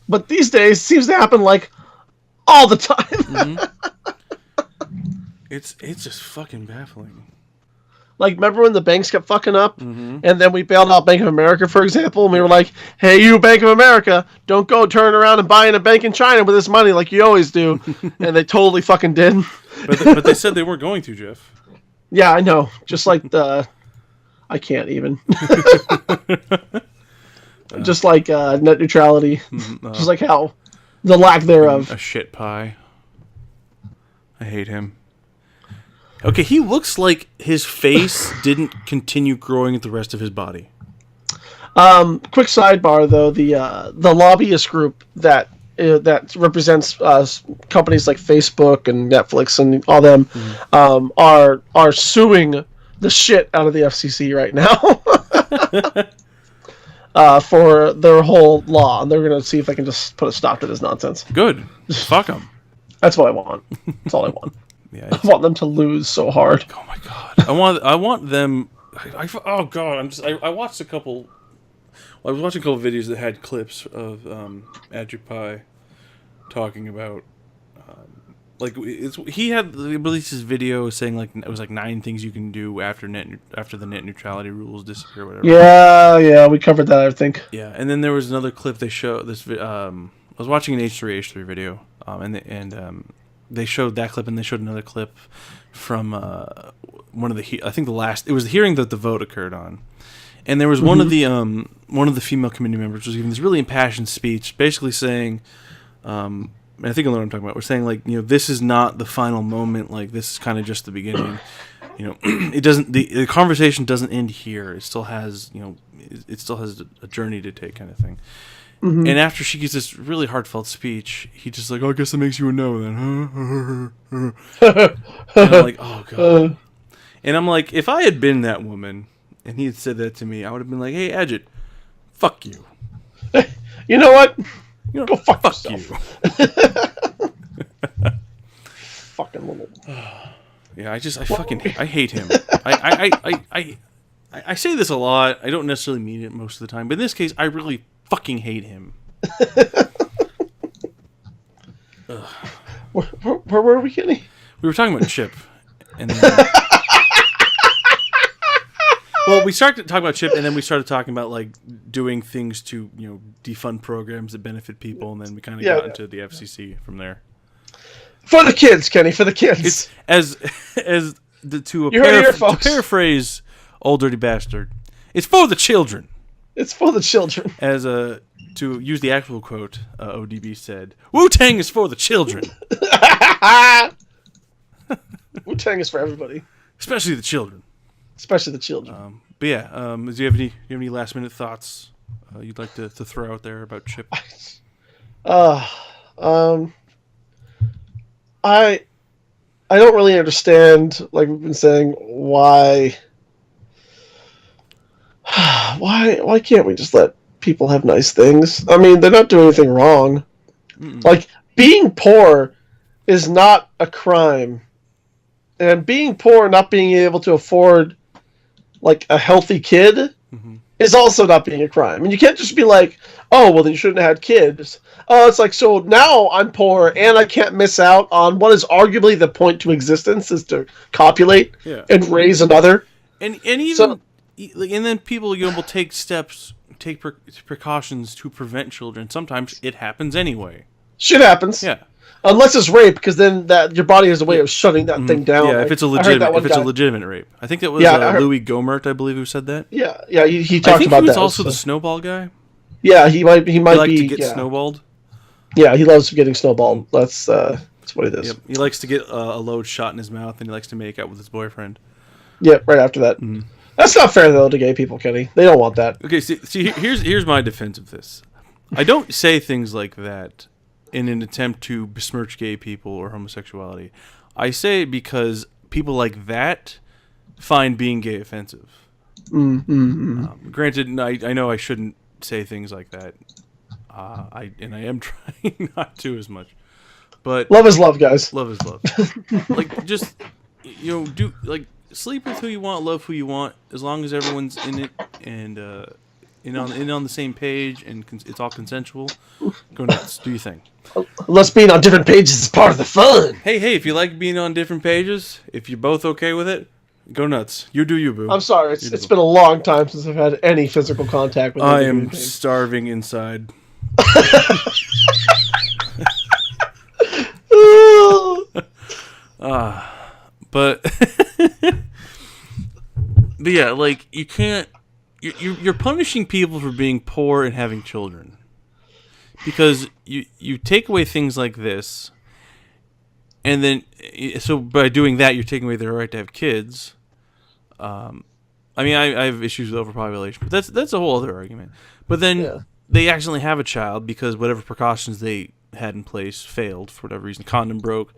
But these days, it seems to happen, like, all the time. It's just fucking baffling. Like, remember when the banks kept fucking up? Mm-hmm. And then we bailed out Bank of America, for example, and we were like, hey, you, Bank of America, don't go turn around and buy in a bank in China with this money like you always do. And they totally fucking did. But they said they weren't going to, Jeff. Yeah, I know. Just like I can't even. Just like net neutrality. Just like how the lack thereof. A shit pie. I hate him. Okay, he looks like his face didn't continue growing with the rest of his body. Quick sidebar, though, the lobbyist group that represents companies like Facebook and Netflix and all them are suing the shit out of the FCC right now for their whole law, and they're going to see if they can just put a stop to this nonsense. Good. Fuck them. That's what I want. That's all I want. Yeah, I want them to lose so hard. Oh my god! I want them. Oh god! I watched a couple. Well, I was watching a couple videos that had clips of Andrew Pye talking about he had released his video saying like it was like 9 things you can do after the net neutrality rules disappear, whatever. Yeah, we covered that, I think. Yeah, and then there was another clip they showed this. I was watching an H3 video, they showed that clip, and they showed another clip from one of the I think the last. It was the hearing that the vote occurred on, and there was one of the female committee members was giving this really impassioned speech, basically saying, and I think I know what I'm talking about. We're saying like, this is not the final moment. Like, this is kind of just the beginning. It doesn't. The conversation doesn't end here. It still has it still has a journey to take, kind of thing. Mm-hmm. And after she gives this really heartfelt speech, he just like, I guess that makes you a no then, huh? And I'm like, oh god. And I'm like, if I had been that woman and he had said that to me, I would have been like, hey, Adjit, fuck you. You know what? Go fuck yourself. You. Fucking little. Yeah, I hate him. I say this a lot. I don't necessarily mean it most of the time, but in this case, I really fucking hate him. Where were we, Kenny? We were talking about Chip, and then, well, we started talking about Chip, and then we started talking about like doing things to defund programs that benefit people, and then we kind of got into the FCC from there. For the kids, Kenny, for the kids. It's to paraphrase Old Dirty Bastard, it's for the children. It's for the children. To use the actual quote, ODB said, "Wu-Tang is for the children." Wu-Tang is for everybody, especially the children. Especially the children. But yeah, do you have any last minute thoughts you'd like to throw out there about Chip? I don't really understand, like we've been saying, why can't we just let people have nice things? I mean, they're not doing anything wrong. Mm-mm. Like, being poor is not a crime. And being poor and not being able to afford, like, a healthy kid is also not being a crime. And you can't just be like, oh, well, then you shouldn't have had kids. It's like, so now I'm poor and I can't miss out on what is arguably the point to existence, is to copulate and raise another. And even and then people will take precautions to prevent children. Sometimes it happens anyway. Shit happens. Yeah. Unless it's rape, because then your body has a way of shutting that thing down. Yeah, if it's a legitimate rape. I think that was Louis Gohmert, I believe, who said that. Yeah, he talked about that. He was also the snowball guy. Yeah, he might be. To get snowballed. Yeah, he loves getting snowballed. That's what it is. Yep. He likes to get a load shot in his mouth, and he likes to make out with his boyfriend. Yeah, right after that. Mm-hmm. That's not fair, though, to gay people, Kenny. They don't want that. Okay, see, here's my defense of this. I don't say things like that in an attempt to besmirch gay people or homosexuality. I say it because people like that find being gay offensive. Granted, I know I shouldn't say things like that. I am trying not to as much. But love is love, guys. Love is love. Like, just do sleep with who you want, love who you want, as long as everyone's in it and on the same page and it's all consensual. Go nuts, do your thing. Unless being on different pages is part of the fun. Hey, if you like being on different pages, if you're both okay with it, go nuts. You do you, boo. I'm sorry, it's been a long time since I've had any physical contact with I am starving inside. But yeah, like, you can't. You're punishing people for being poor and having children, because you take away things like this, and then so by doing that you're taking away their right to have kids. I mean, I have issues with overpopulation, but that's a whole other argument. But then they accidentally have a child because whatever precautions they had in place failed for whatever reason. Condom broke.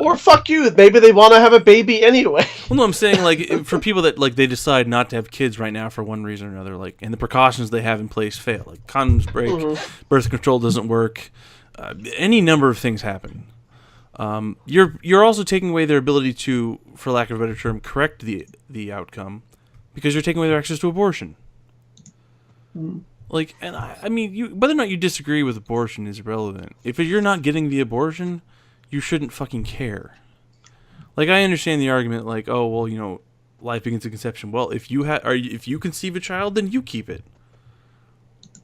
Or fuck you, maybe they want to have a baby anyway. Well, no, I'm saying, like, for people that, like, they decide not to have kids right now for one reason or another, like, and the precautions they have in place fail. Like, condoms break, birth control doesn't work, any number of things happen. You're also taking away their ability to, for lack of a better term, correct the outcome, because you're taking away their access to abortion. Like, and I mean, whether or not you disagree with abortion is irrelevant. If you're not getting the abortion, you shouldn't fucking care. Like, I understand the argument, like, oh, well, life begins at conception. Well, if you conceive a child, then you keep it.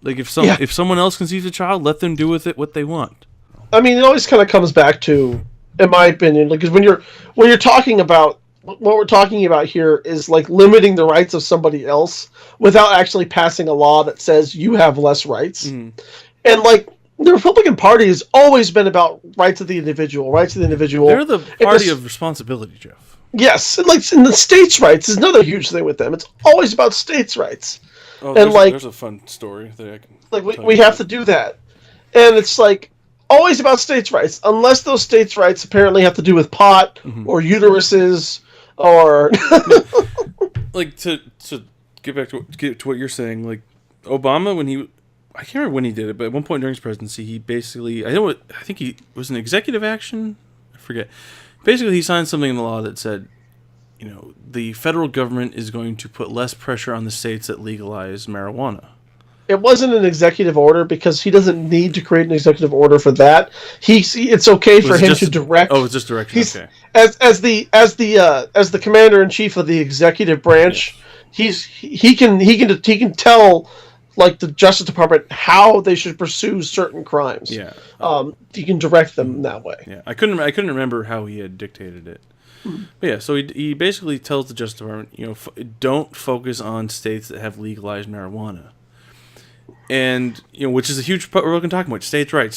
Like, if someone else conceives a child, let them do with it what they want. I mean, it always kind of comes back to, in my opinion, like, because when you're talking about what we're talking about here is, like, limiting the rights of somebody else without actually passing a law that says you have less rights, and, like, the Republican Party has always been about rights of the individual. They're the party of responsibility, Jeff. Yes, and, like, in the states' rights is another huge thing with them. It's always about states' rights. Oh, and there's a fun story that I can. Like, we have to do that, and it's like always about states' rights, unless those states' rights apparently have to do with pot or uteruses or. Like, to get back to what you're saying, like, Obama, I can't remember when he did it, but at one point during his presidency, he basically, I think he was an executive action? I forget. Basically, he signed something in the law that said, the federal government is going to put less pressure on the states that legalize marijuana. it wasn't an executive order because he doesn't need to create an executive order for that. It's okay for him to direct. Oh, it's just direction. Okay. As the commander in chief of the executive branch, he can tell like the Justice Department how they should pursue certain crimes. Yeah. He can direct them that way. Yeah. I couldn't remember how he had dictated it. But yeah, so he basically tells the Justice Department, don't focus on states that have legalized marijuana. And, which is a huge part we're going to talk about, states' rights.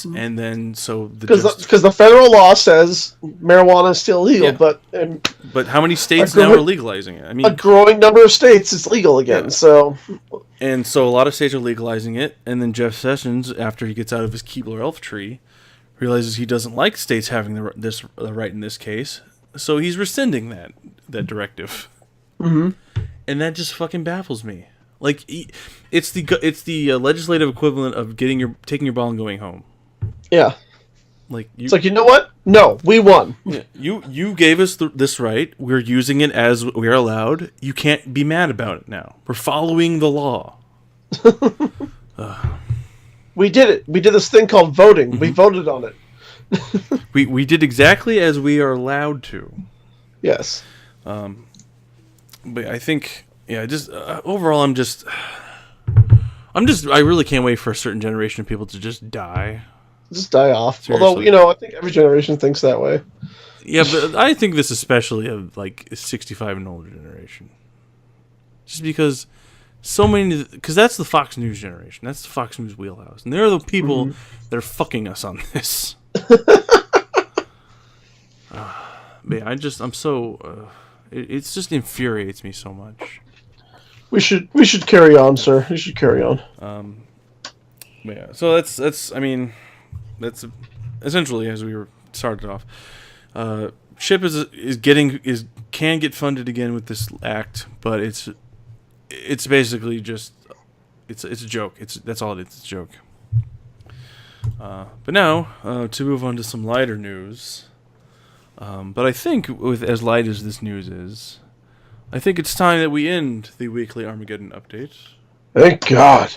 And then, so because the federal law says marijuana is still legal, but how many states now are legalizing it? I mean, a growing number of states is legal again, so... And so a lot of states are legalizing it, and then Jeff Sessions, after he gets out of his Keebler elf tree, realizes he doesn't like states having the right in this case, so he's rescinding that directive. Mm-hmm. And that just fucking baffles me. Like, it's the legislative equivalent of taking your ball and going home. Yeah. Like it's like, you know what? No, we won. Yeah, you gave us this right. We're using it as we are allowed. You can't be mad about it now. We're following the law. We did it. We did this thing called voting. Mm-hmm. We voted on it. we did exactly as we are allowed to. Yes. But I think, just overall, I really can't wait for a certain generation of people to just die. Just die off. Seriously. Although, I think every generation thinks that way. Yeah, but I think this especially of like 65 and older generation. Just because because that's the Fox News generation. That's the Fox News wheelhouse. And they're the people that are fucking us on this. Man, I'm so... it just infuriates me so much. We should carry on, sir. We should carry on. Yeah, so that's essentially as we were started off. CHIP can get funded again with this act, but it's basically just it's a joke. That's all it is. It's a joke. But now to move on to some lighter news. But I think with as light as this news is, I think it's time that we end the weekly Armageddon update. Thank God.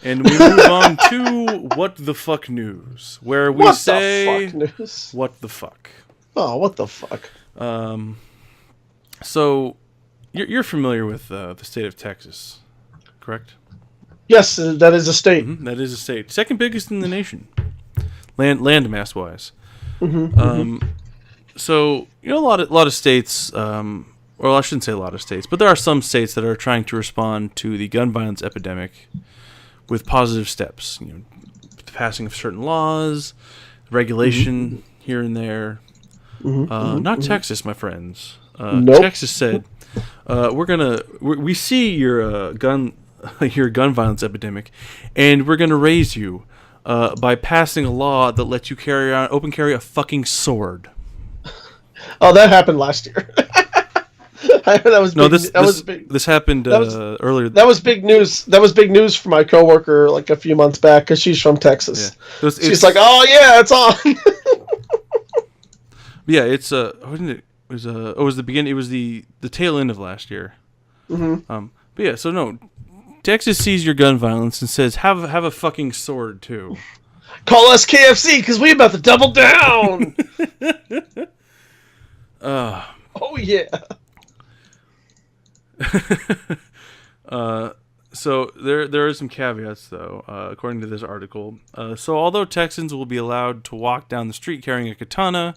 And we move on to What the Fuck News, where we say, what the fuck? Oh, what the fuck? So, you're familiar with the state of Texas, correct? Yes, that is a state. Mm-hmm, that is a state. Second biggest in the nation, land mass wise. So, a lot of states, well, I shouldn't say a lot of states, but there are some states that are trying to respond to the gun violence epidemic with positive steps. The passing of certain laws, regulation here and there. Not Texas, my friends. Nope. Texas said, we see your gun violence epidemic, and we're gonna raise you by passing a law that lets you open carry a fucking sword. Oh, that happened last year. This happened earlier. That was big news. That was big news for my coworker like a few months back because she's from Texas. Yeah. She's like, "Oh yeah, it's on." Yeah, it's wasn't it? It was the beginning. It was the tail end of last year. But yeah, so no, Texas sees your gun violence and says, "Have a fucking sword too." Call us KFC because we about to double down. Oh yeah. So there are some caveats though, according to this article. So although Texans will be allowed to walk down the street carrying a katana,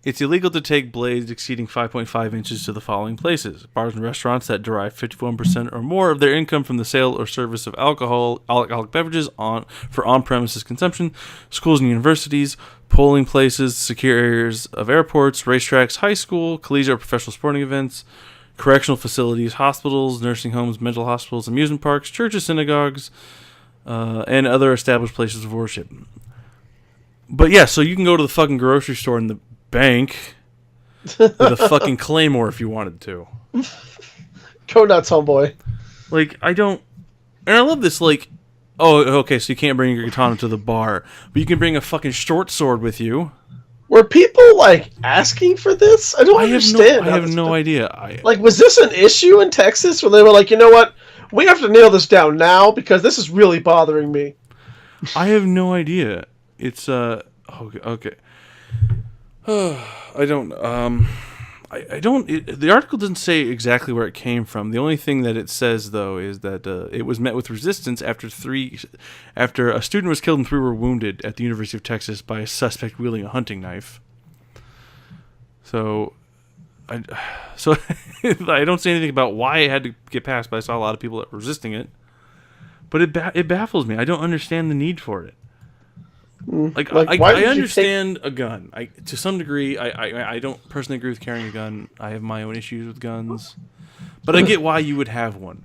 it's illegal to take blades exceeding 5.5 inches to the following places: bars and restaurants that derive 51% or more of their income from the sale or service of alcoholic beverages for on-premises consumption, schools and universities, polling places, secure areas of airports, racetracks, high school, collegiate or professional sporting events, correctional facilities, hospitals, nursing homes, mental hospitals, amusement parks, churches, synagogues, and other established places of worship. But yeah, so you can go to the fucking grocery store in the bank with a fucking claymore if you wanted to. Go nuts, homeboy. Like, I don't... And I love this, like, oh, okay, so you can't bring your katana to the bar, but you can bring a fucking short sword with you. Were people, like, asking for this? I don't understand. I have no idea. Like, was this an issue in Texas where they were like, you know what? We have to nail this down now because this is really bothering me. I have no idea. It's, okay. I don't, I don't. The article doesn't say exactly where it came from. The only thing that it says, though, is that it was met with resistance after a student was killed and 3 were wounded at the University of Texas by a suspect wielding a hunting knife. So I don't say anything about why it had to get passed, but I saw a lot of people that were resisting it. But it baffles me. I don't understand the need for it. Like I understand a gun. To some degree, I don't personally agree with carrying a gun. I have my own issues with guns, but I get why you would have one.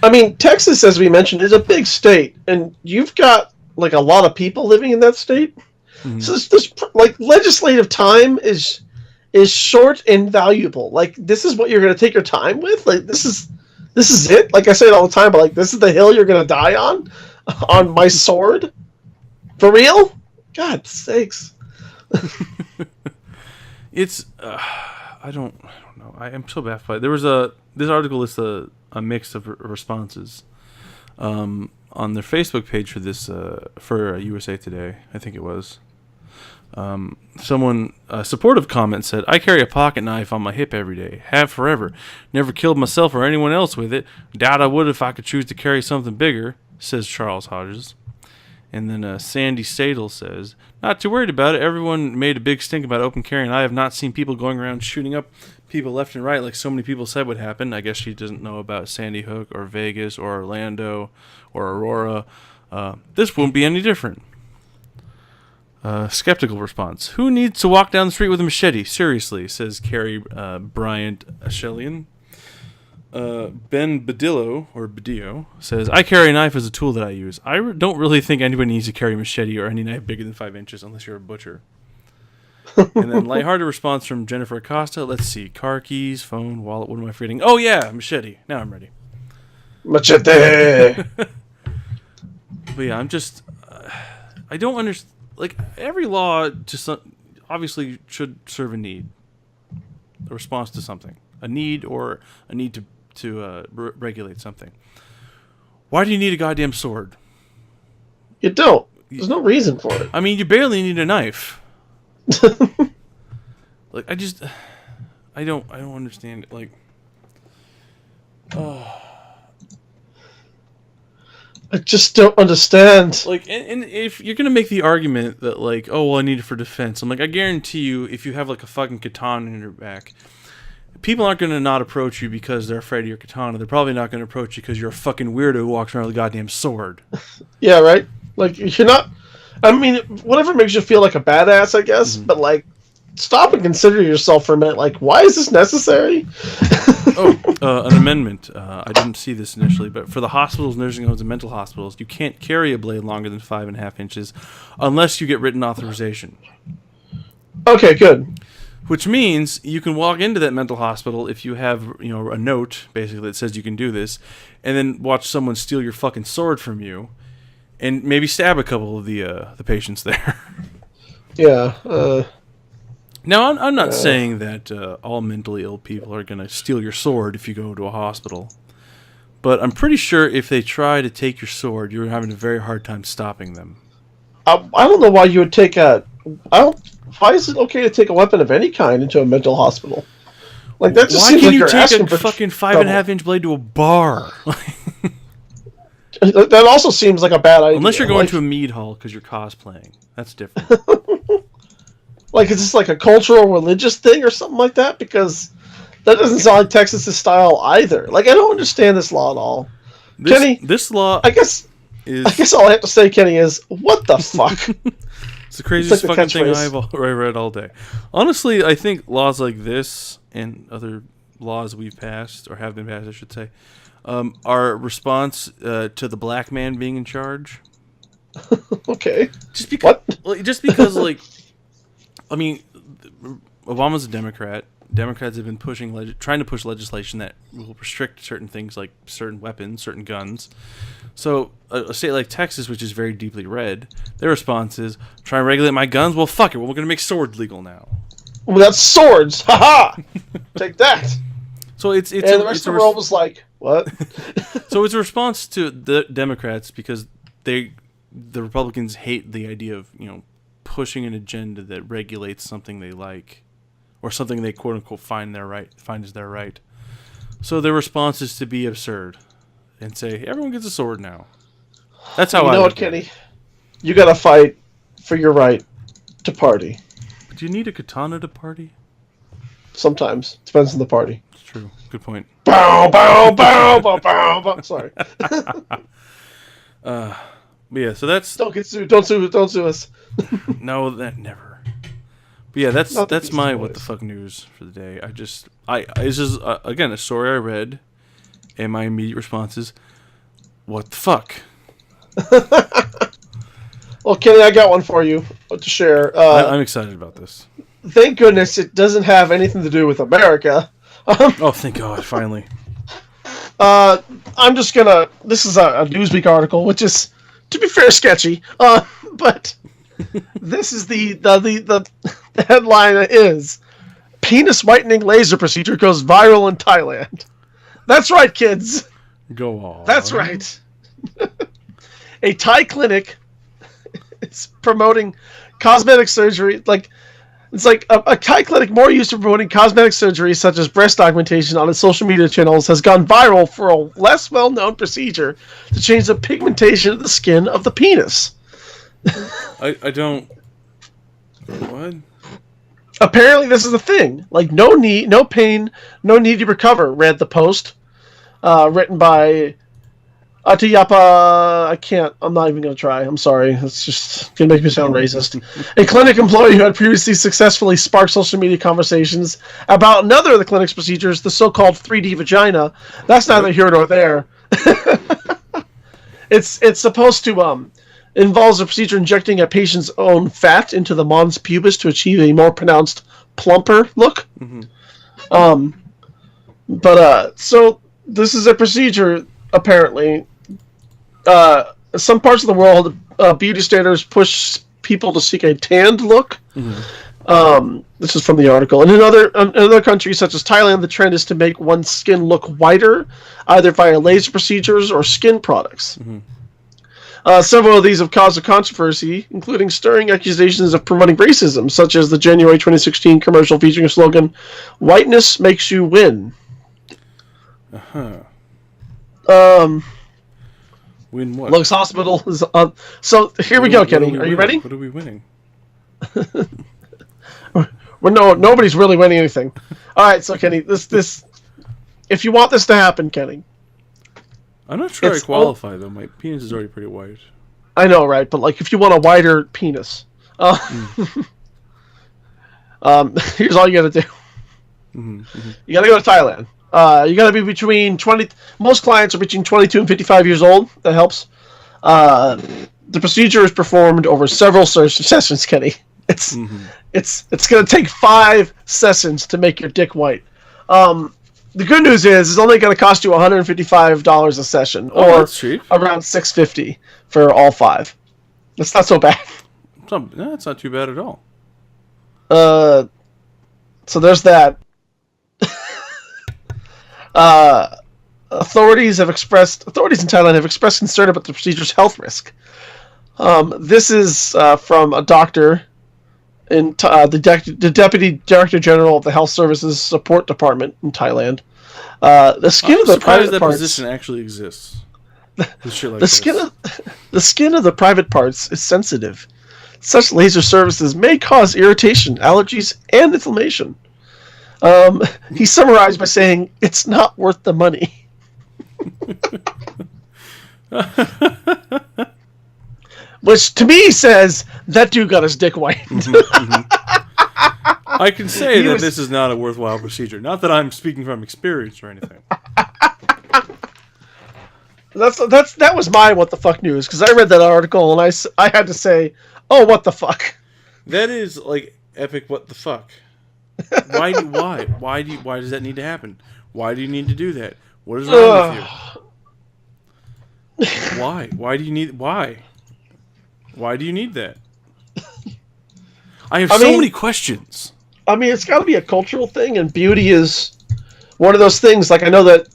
I mean, Texas, as we mentioned, is a big state, and you've got like a lot of people living in that state. Mm-hmm. So this like legislative time is short and valuable. Like this is what you're going to take your time with. Like this is it. Like I say it all the time, but like this is the hill you're going to die on my sword. For real? God sakes. It's I don't know. I am so baffled by it. There was this article lists a mix of responses on their Facebook page for this for USA Today, I think it was. Someone a supportive comment said, "I carry a pocket knife on my hip every day. Have forever. Never killed myself or anyone else with it. Doubt I would if I could choose to carry something bigger," says Charles Hodges. And then Sandy Sadel says, "Not too worried about it. Everyone made a big stink about open carry, and I have not seen people going around shooting up people left and right like so many people said would happen." I guess she doesn't know about Sandy Hook or Vegas or Orlando or Aurora. This won't be any different. Skeptical response. "Who needs to walk down the street with a machete? Seriously," says Carrie Bryant Ashelian. Ben Badillo says, "I carry a knife as a tool that I use. I don't really think anybody needs to carry a machete or any knife bigger than 5 inches unless you're a butcher." And then lighthearted response from Jennifer Acosta. Let's see. Car keys, phone, wallet. What am I forgetting? Oh, yeah, machete. Now I'm ready. Machete! But yeah, I'm just... I don't understand... Like, every law obviously should serve a need. A response to something. A need or a need to regulate something. Why do you need a goddamn sword? You don't. There's no reason for it. I mean, you barely need a knife. Like, I don't understand it. Like, I just don't understand. Like, and if you're gonna make the argument that like, oh well, I need it for defense, I'm like, I guarantee you, if you have like a fucking katana in your back, people aren't gonna not approach you because they're afraid of your katana. They're probably not gonna approach you because you're a fucking weirdo who walks around with a goddamn sword. Yeah, right. Like you're not. I mean, whatever makes you feel like a badass, I guess. Mm-hmm. But like, stop and consider yourself for a minute. Like, why is this necessary? An amendment. I didn't see this initially, but for the hospitals, nursing homes, and mental hospitals, you can't carry a blade longer than 5.5 inches unless you get written authorization. Okay, good. Which means you can walk into that mental hospital if you have, a note basically that says you can do this, and then watch someone steal your fucking sword from you, and maybe stab a couple of the patients there. Yeah. Now, I'm not saying that all mentally ill people are going to steal your sword if you go to a hospital. But I'm pretty sure if they try to take your sword, you're having a very hard time stopping them. I don't know why you would take why is it okay to take a weapon of any kind into a mental hospital? Like, that just seems like you're asking for why can you take a fucking 5.5-inch blade to a bar? That also seems like a bad idea. Unless you're going to a mead hall because you're cosplaying. That's different. Like, is this like a cultural, religious thing or something like that? Because that doesn't sound like Texas' style either. Like, I don't understand this law at all. Kenny, this law, I guess all I have to say, Kenny, is what the fuck? It's the craziest fucking thing I've read all day. Honestly, I think laws like this and other laws we've passed, or have been passed, I should say, are a response to the black man being in charge. Okay. Just because, like, I mean, Obama's a Democrat. Democrats have been trying to push legislation that will restrict certain things like certain weapons, certain guns. So a state like Texas, which is very deeply red, their response is, try and regulate my guns? Well, fuck it. Well, we're going to make swords legal now. Well, that's swords. Ha-ha! Take that. So the rest of the world was like, what? So it's a response to the Democrats because the Republicans hate the idea of, pushing an agenda that regulates something they like. Or something they quote unquote find is their right. So their response is to be absurd and say, hey, everyone gets a sword now. That's how I know what, Kenny? You gotta fight for your right to party. But do you need a katana to party? Sometimes. Depends on the party. It's true. Good point. Bow, bow, bow, bow, bow, bow. Sorry. Yeah, so that's... Don't get sued. Don't sue us. No, that never. But yeah, that's my what the fuck news for the day. This is again a story I read, and my immediate response is, what the fuck? Well, Kenny, I got one for you to share. I'm excited about this. Thank goodness it doesn't have anything to do with America. Oh, thank God! Finally. I'm just gonna. This is a Newsweek article, which is, to be fair, sketchy. But this is the headline is penis whitening laser procedure goes viral in Thailand. That's right, kids. Go on. That's right. A Thai clinic is promoting cosmetic surgery. It's like a Thai clinic more used to promoting cosmetic surgery such as breast augmentation on its social media channels has gone viral for a less well-known procedure to change the pigmentation of the skin of the penis. I don't... What? Apparently this is a thing. Like, no pain, no need to recover, read the post. Written by Atiyapa... I'm not even going to try. I'm sorry. It's just going to make me sound racist. A clinic employee who had previously successfully sparked social media conversations about another of the clinic's procedures, the so-called 3D vagina. That's neither here nor there. It's supposed to... involves a procedure injecting a patient's own fat into the mons pubis to achieve a more pronounced, plumper look. Mm-hmm. So this is a procedure, apparently. Some parts of the world, beauty standards push people to seek a tanned look. Mm-hmm. This is from the article. And in other countries, such as Thailand, the trend is to make one's skin look whiter, either via laser procedures or skin products. Mm-hmm. Several of these have caused a controversy, including stirring accusations of promoting racism, such as the January 2016 commercial featuring a slogan, "Whiteness makes you win." Win what? Lux Hospital is on. So here we go, Kenny. Are you ready? What are we winning? Well, nobody's really winning anything. All right, so Kenny, this, if you want this to happen, Kenny. I'm not sure I qualify, though. My penis is already pretty white. I know, right? But, if you want a wider penis, here's all you gotta do. Mm-hmm, mm-hmm. You gotta go to Thailand. You gotta be between 20... Most clients are between 22 and 55 years old. That helps. The procedure is performed over several sessions, Kenny. It's gonna take 5 sessions to make your dick white. The good news is it's only going to cost you $155 a session, or around $650 for all 5. That's not so bad. No, it's not too bad at all. So there's that. Authorities in Thailand have expressed concern about the procedure's health risk. This is from a doctor in the Deputy Director General of the Health Services Support Department in Thailand. The skin of the private parts. Position actually exists. The skin of the private parts is sensitive. Such laser services may cause irritation, allergies, and inflammation. He summarized by saying, "It's not worth the money." Which to me says that dude got his dick white. I can say that this is not a worthwhile procedure. Not that I'm speaking from experience or anything. That was my what the fuck news, because I read that article and I had to say, oh, what the fuck. That is epic what the fuck. Why does that need to happen? Why do you need to do that? What is wrong with you? Why? Why do you need? Why? Why do you need that? I have so many questions. I mean, it's got to be a cultural thing, and beauty is one of those things. Like, I know that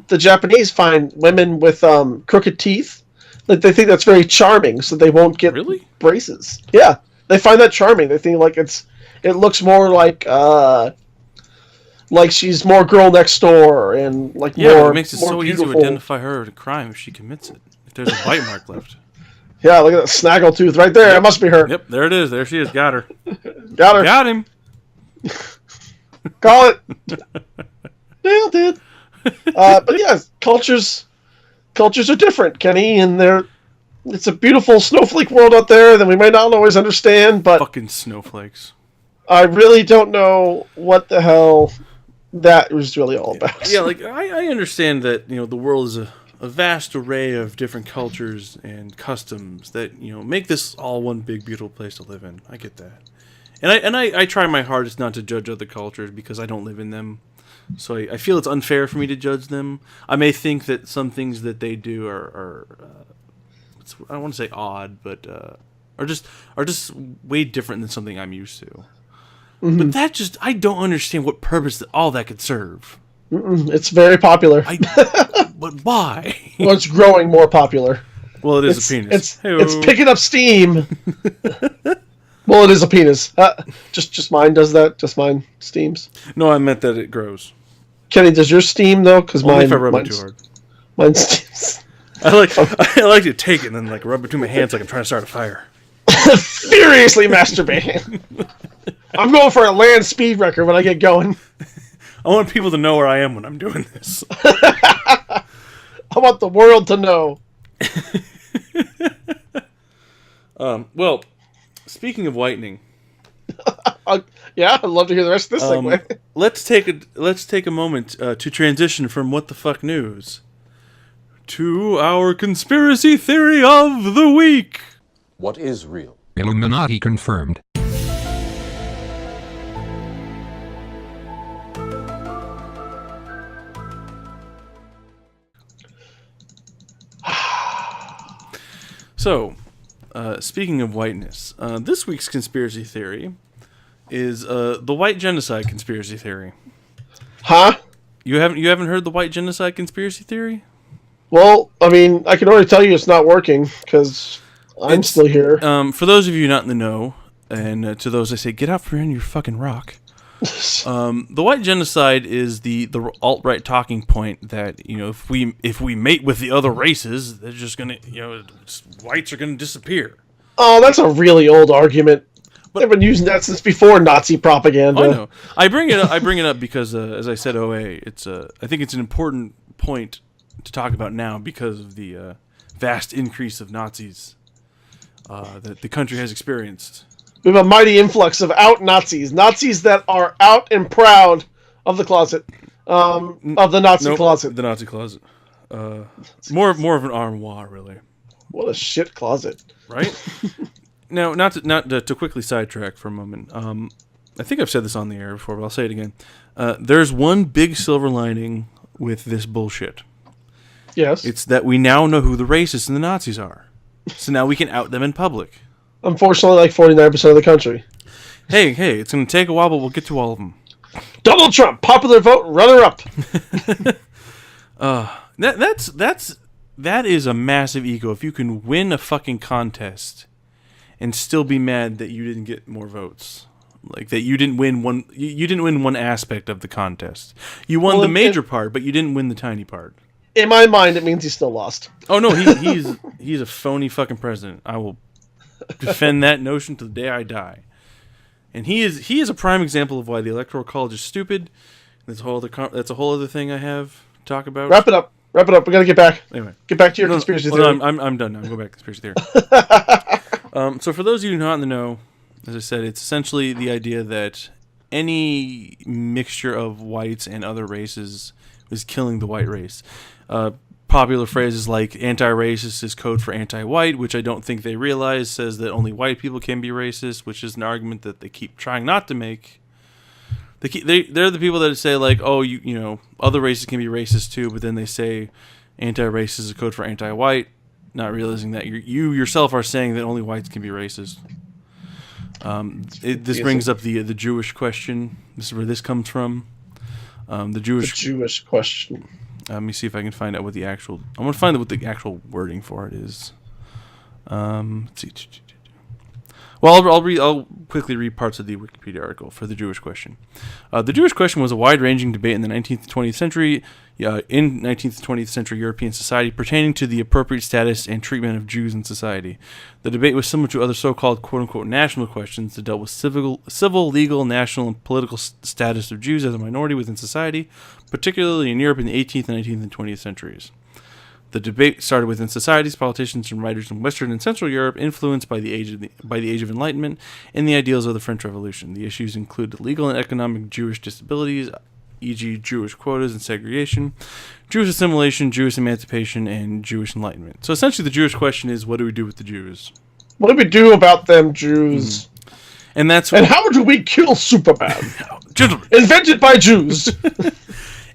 the Japanese find women with crooked teeth, like, they think that's very charming, so they won't get braces. Yeah, they find that charming. They think like it looks more like she's more girl next door, and like more. It makes it so beautiful. Easy to identify her as a crime if she commits it. If there's a bite mark left. Yeah, look at that snaggle tooth right there. Yep. It must be her. Yep, there it is. There she is. Got her. Got her. Got him. Call it. Nailed it. But yeah, cultures are different, Kenny, and it's a beautiful snowflake world out there that we might not always understand, but fucking snowflakes. I really don't know what the hell that was really all about. Yeah, like I understand that, the world is a vast array of different cultures and customs that, make this all one big beautiful place to live in. I get that. And I try my hardest not to judge other cultures because I don't live in them. So I feel it's unfair for me to judge them. I may think that some things that they do are I don't want to say odd, but are just way different than something I'm used to. Mm-hmm. But I don't understand what purpose all that could serve. It's very popular. But why? Well, it's growing more popular. Well, it is a penis. It's picking up steam. Well, it is a penis. Just mine does that. Just mine steams. No, I meant that it grows. Kenny, does your steam though? Because mine. If I rub it too hard. Mine steams. I like to take it and then like rub it between my hands like I'm trying to start a fire. Furiously masturbating. I'm going for a land speed record when I get going. I want people to know where I am when I'm doing this. I want the world to know. Well, speaking of whitening. Yeah, I'd love to hear the rest of this segue. Let's take a moment to transition from what the fuck news to our conspiracy theory of the week. What is real? Illuminati confirmed. So, speaking of whiteness, this week's conspiracy theory is the white genocide conspiracy theory. Huh? You haven't heard the white genocide conspiracy theory? Well, I mean, I can already tell you it's not working because I'm still here. For those of you not in the know, and to those I say, get out from your fucking rock. The white genocide is the alt-right talking point that, if we mate with the other races, they're just gonna, whites are gonna disappear. Oh, that's a really old argument. But they've been using that since before Nazi propaganda. I know. I bring it up because, as I said, I think it's an important point to talk about now because of the vast increase of Nazis that the country has experienced. We have a mighty influx of out Nazis that are out and proud of the closet, of the Nazi closet. The Nazi closet. More of an armoire, really. What a shit closet, right? Now, not to quickly sidetrack for a moment. I think I've said this on the air before, but I'll say it again. There's one big silver lining with this bullshit. Yes. It's that we now know who the racists and the Nazis are. So now we can out them in public. Unfortunately, like 49% of the country. Hey, it's going to take a while, but we'll get to all of them. Donald Trump, popular vote, runner-up. That is a massive ego. If you can win a fucking contest and still be mad that you didn't get more votes. Like that you didn't win one. You didn't win one aspect of the contest. You won the major part, but you didn't win the tiny part. In my mind, it means he still lost. Oh no, he's a phony fucking president. I will defend that notion to the day I die. And he is a prime example of why the Electoral College is stupid. That's a whole other thing I have to talk about. Wrap it up. We gotta get back. Anyway, get back to your conspiracy theory. No, I'm done now. I'm going back to conspiracy theory. So for those of you not in the know, as I said, it's essentially the idea that any mixture of whites and other races is killing the white race. Popular phrases like anti-racist is code for anti-white, which I don't think they realize, says that only white people can be racist, which is an argument that they keep trying not to make. They're the people that say like, oh, you know, other races can be racist too, but then they say anti-racist is a code for anti-white, not realizing that you yourself are saying that only whites can be racist. This brings up the Jewish question. This is where this comes from. The Jewish question. Let me see if I can find out what the actual. I want to find out what the actual wording for it is. Let's see. Well, I'll quickly read parts of the Wikipedia article for the Jewish question. The Jewish question was a wide-ranging debate in the 19th to 20th century, in 19th to 20th century European society pertaining to the appropriate status and treatment of Jews in society. The debate was similar to other so-called quote-unquote national questions that dealt with civil, legal, national, and political status of Jews as a minority within society, particularly in Europe in the 18th, 19th, and 20th centuries. The debate started within societies, politicians, and writers in Western and Central Europe, influenced by the Age of Enlightenment and the ideals of the French Revolution. The issues include legal and economic Jewish disabilities, e.g., Jewish quotas and segregation, Jewish assimilation, Jewish emancipation, and Jewish Enlightenment. So essentially, the Jewish question is, what do we do with the Jews? What do we do about them Jews? And how do we kill Superman? Gentlemen, invented by Jews.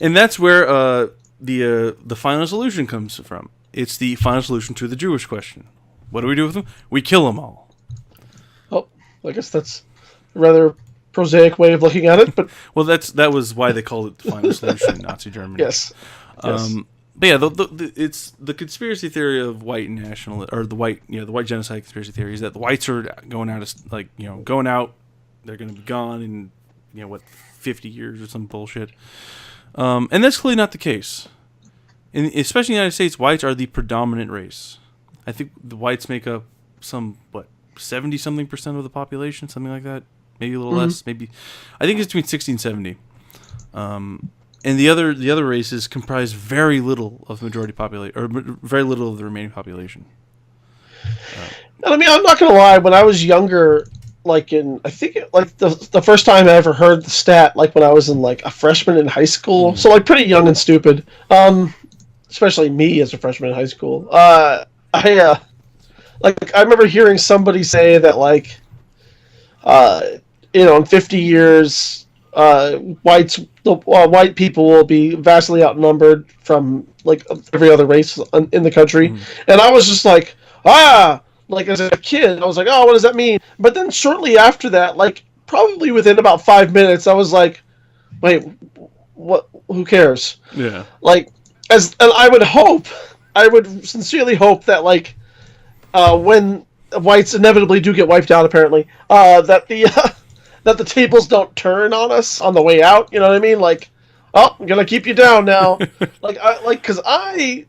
And that's where the final solution comes from. It's the final solution to the Jewish question. What do we do with them? We kill them all. Oh, I guess that's a rather prosaic way of looking at it, but well, that was why they called it the final solution in Nazi Germany. Yes. But yeah, it's the conspiracy theory of white national or the white genocide conspiracy theory is that the whites are going out, they're going to be gone in 50 years or some bullshit. And that's clearly not the case. Especially in the United States, whites are the predominant race. I think the whites make up 70-something% of the population, something like that. Maybe a little less. Maybe I think it's between 60 and 70. And the other races comprise very little of the majority population, or very little of the remaining population. I mean, I'm not gonna lie. When I was younger, the first time I ever heard the stat, like when I was in like a freshman in high school, so like pretty young and stupid. Especially me as a freshman in high school. I remember hearing somebody say that in 50 years, white people will be vastly outnumbered from like every other race in the country, and I was just like, like as a kid, I was like, oh, what does that mean? But then shortly after that, like probably within about 5 minutes, I was like, wait, what? Who cares? Yeah. And I would sincerely hope that when whites inevitably do get wiped out, apparently, that the tables don't turn on us on the way out. You know what I mean? Like, oh, I'm gonna keep you down now. Because I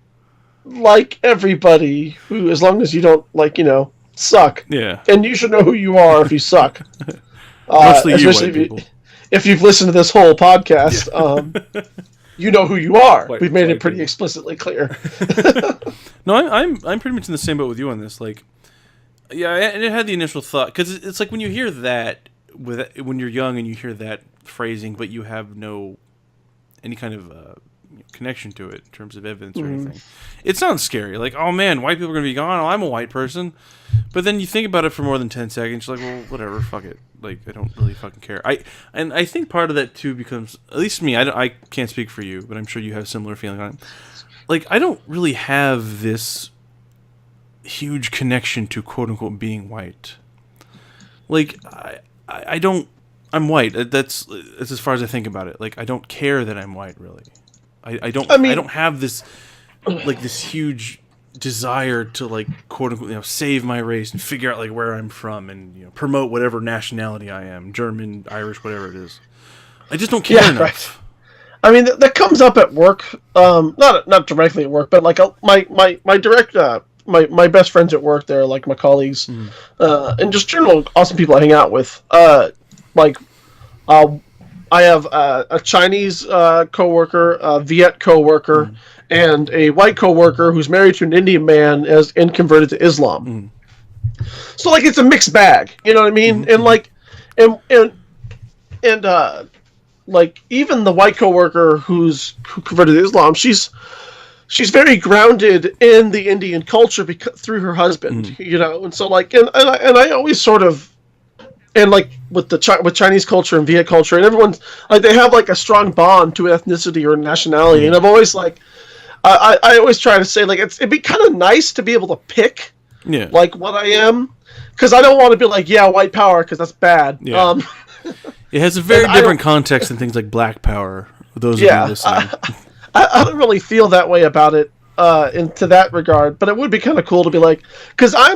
like everybody who, as long as you don't suck. Yeah. And you should know who you are if you suck. Mostly you especially white people. If you've listened to this whole podcast, you know who you are. We've made it pretty people. Explicitly clear. No, I'm pretty much in the same boat with you on this. Like, yeah, and it had the initial thought because it's like when you hear that when you're young and you hear that phrasing, but you have any kind of connection to it in terms of evidence or anything. It sounds scary. Like, oh man, white people are gonna be gone. Oh, I'm a white person. But then you think about it for more than 10 seconds. You're like, well, whatever, fuck it. Like, I don't really fucking care. I think part of that too becomes, at least me. I can't speak for you, but I'm sure you have similar feeling on it. Like, I don't really have this huge connection to quote unquote being white. Like, I don't. I'm white. That's as far as I think about it. Like, I don't care that I'm white, really. I don't have this this huge desire to quote unquote save my race and figure out where I'm from and promote whatever nationality I am, German, Irish, whatever it is. I just don't care enough. Right. I mean, that comes up at work. Not directly at work, but my direct my best friends at work. They're like my colleagues, and just general awesome people I hang out with. I have a Chinese coworker, a Viet coworker, and a white coworker who's married to an Indian man and converted to Islam. So it's a mixed bag, you know what I mean? And even the white coworker who converted to Islam, she's very grounded in the Indian culture through her husband, and so and I always sort of and like with Chinese culture and Viet culture, and everyone's like they have like a strong bond to ethnicity or nationality. And I've always like, I always try to say like it'd be kind of nice to be able to pick, like what I am, because I don't want to be like white power because that's bad. Yeah. It has a very different context than things like Black Power. Those of you listening. I don't really feel that way about it into that regard, but it would be kind of cool to be like, because I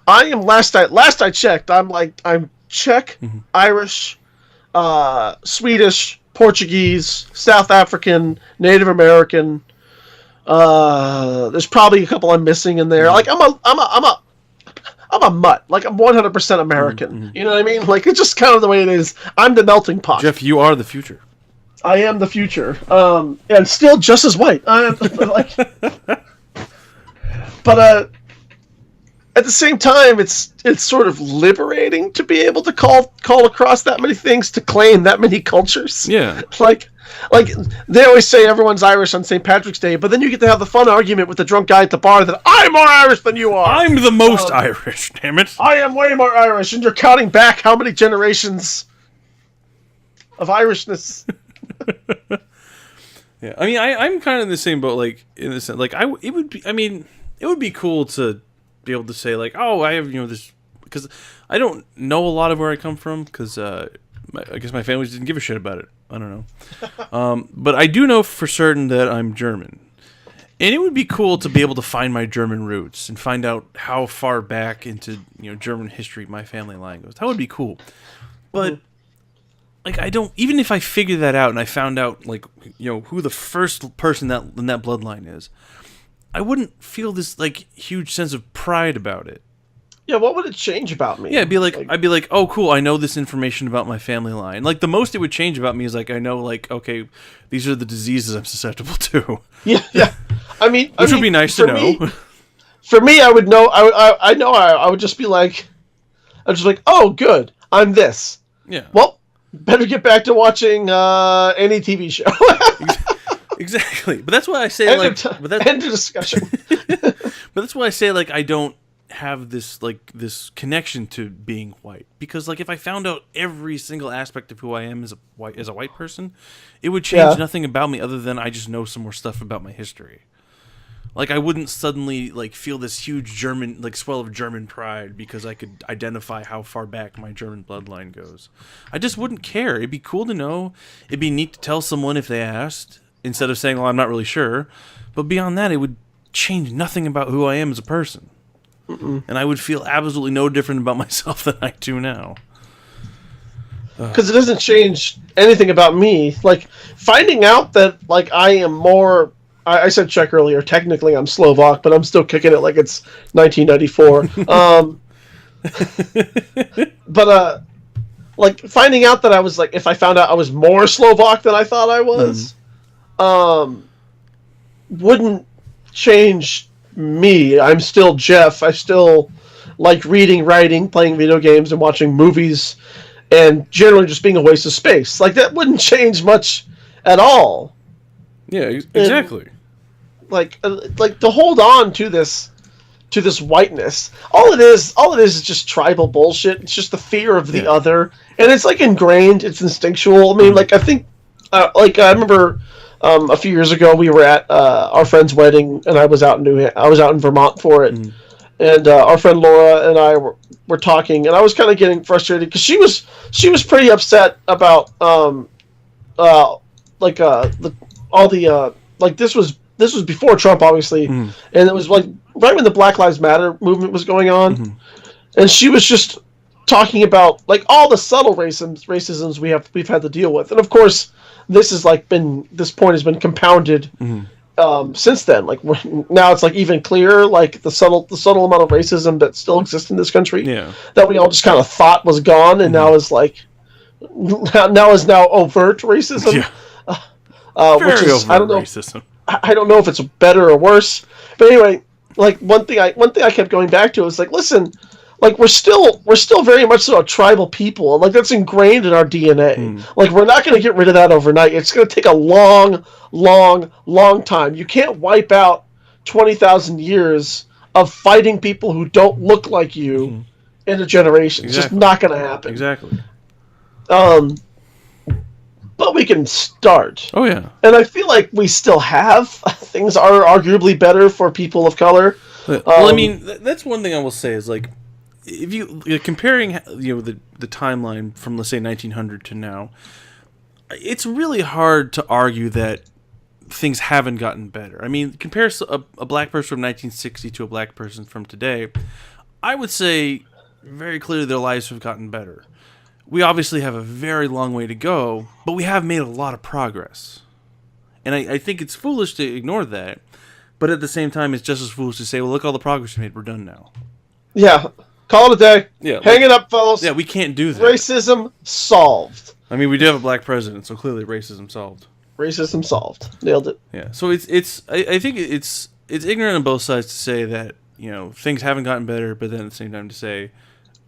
am last I checked, I'm Czech, Irish, Swedish, Portuguese, South African, Native American. There's probably a couple I'm missing in there. Like I'm a mutt. Like I'm 100% American. You know what I mean? Like it's just kind of the way it is. I'm the melting pot. Jeff, you are the future. I am the future, and still just as white. But at the same time, it's sort of liberating to be able to call across that many things, to claim that many cultures. Yeah. Like they always say everyone's Irish on St. Patrick's Day, but then you get to have the fun argument with the drunk guy at the bar that I'm more Irish than you are. I'm the most Irish, damn it. I am way more Irish, and you're counting back how many generations of Irishness. Yeah, I mean, I'm kind of in the same boat. Like in the sense, like it would be cool to be able to say like, oh, I have this, because I don't know a lot of where I come from, because I guess my family didn't give a shit about it. I don't know, but I do know for certain that I'm German, and it would be cool to be able to find my German roots and find out how far back into German history my family line goes. That would be cool, but. Like, I don't, even if I figured that out and I found out, like, who the first person in that bloodline is, I wouldn't feel this, like, huge sense of pride about it. Yeah, what would it change about me? Yeah, I'd be like, oh, cool, I know this information about my family line. Like, the most it would change about me is, like, I know, like, okay, these are the diseases I'm susceptible to. Yeah. Which would be nice to know. For me, I would know, I would just be like, oh, good, I'm this. Yeah. Well, better get back to watching any TV show. Exactly, but that's why I say end of discussion. But that's why I say like I don't have this connection to being white, because like if I found out every single aspect of who I am as a white person, it would change nothing about me other than I just know some more stuff about my history. Like I wouldn't suddenly like feel this huge German swell of German pride because I could identify how far back my German bloodline goes. I just wouldn't care. It'd be cool to know. It'd be neat to tell someone if they asked, instead of saying, "Well, I'm not really sure." But beyond that, it would change nothing about who I am as a person. And I would feel absolutely no different about myself than I do now. Because it doesn't change anything about me. Like finding out that like I am more. I said Czech earlier. Technically, I'm Slovak, but I'm still kicking it like it's 1994. But like finding out that I was like, if I found out I was more Slovak than I thought I was, wouldn't change me. I'm still Jeff. I still like reading, writing, playing video games, and watching movies, and generally just being a waste of space. Like that wouldn't change much at all. Yeah, exactly. And, like to hold on to this whiteness. All it is just tribal bullshit. It's just the fear of the other, and it's like ingrained. It's instinctual. I mean, like I think, I remember a few years ago we were at our friend's wedding, and I was out in Vermont for it, and our friend Laura and I were talking, and I was kind of getting frustrated because she was pretty upset about this was before Trump, obviously, and it was like right when the Black Lives Matter movement was going on, and she was just talking about like all the subtle racisms we've had to deal with, and of course this point has been compounded since then. Like now it's like even clearer, like the subtle amount of racism that still exists in this country, that we all just kind of thought was gone, and now is overt racism. Which is, I don't know. Racism. I don't know if it's better or worse, but anyway, like one thing I kept going back to is like, listen, like we're still very much so a tribal people, and like that's ingrained in our DNA. Like we're not going to get rid of that overnight. It's going to take a long, long, long time. You can't wipe out 20,000 years of fighting people who don't look like you in a generation. It's just not going to happen. Exactly. But we can start. Oh yeah. And I feel like we still have. Things are arguably better for people of color. Well, I mean, that's one thing I will say is like, if you're comparing, the timeline from, let's say, 1900 to now, it's really hard to argue that things haven't gotten better. I mean, compare a black person from 1960 to a black person from today, I would say very clearly their lives have gotten better. We obviously have a very long way to go, but we have made a lot of progress. And I think it's foolish to ignore that, but at the same time, it's just as foolish to say, well, look all the progress we made, we're done now. Yeah. Call it a day. Yeah, Hang it up, fellas. Yeah, we can't do that. Racism solved. I mean, we do have a black president, so clearly racism solved. Racism solved. Nailed it. Yeah. So I think it's ignorant on both sides to say that, things haven't gotten better, but then at the same time to say,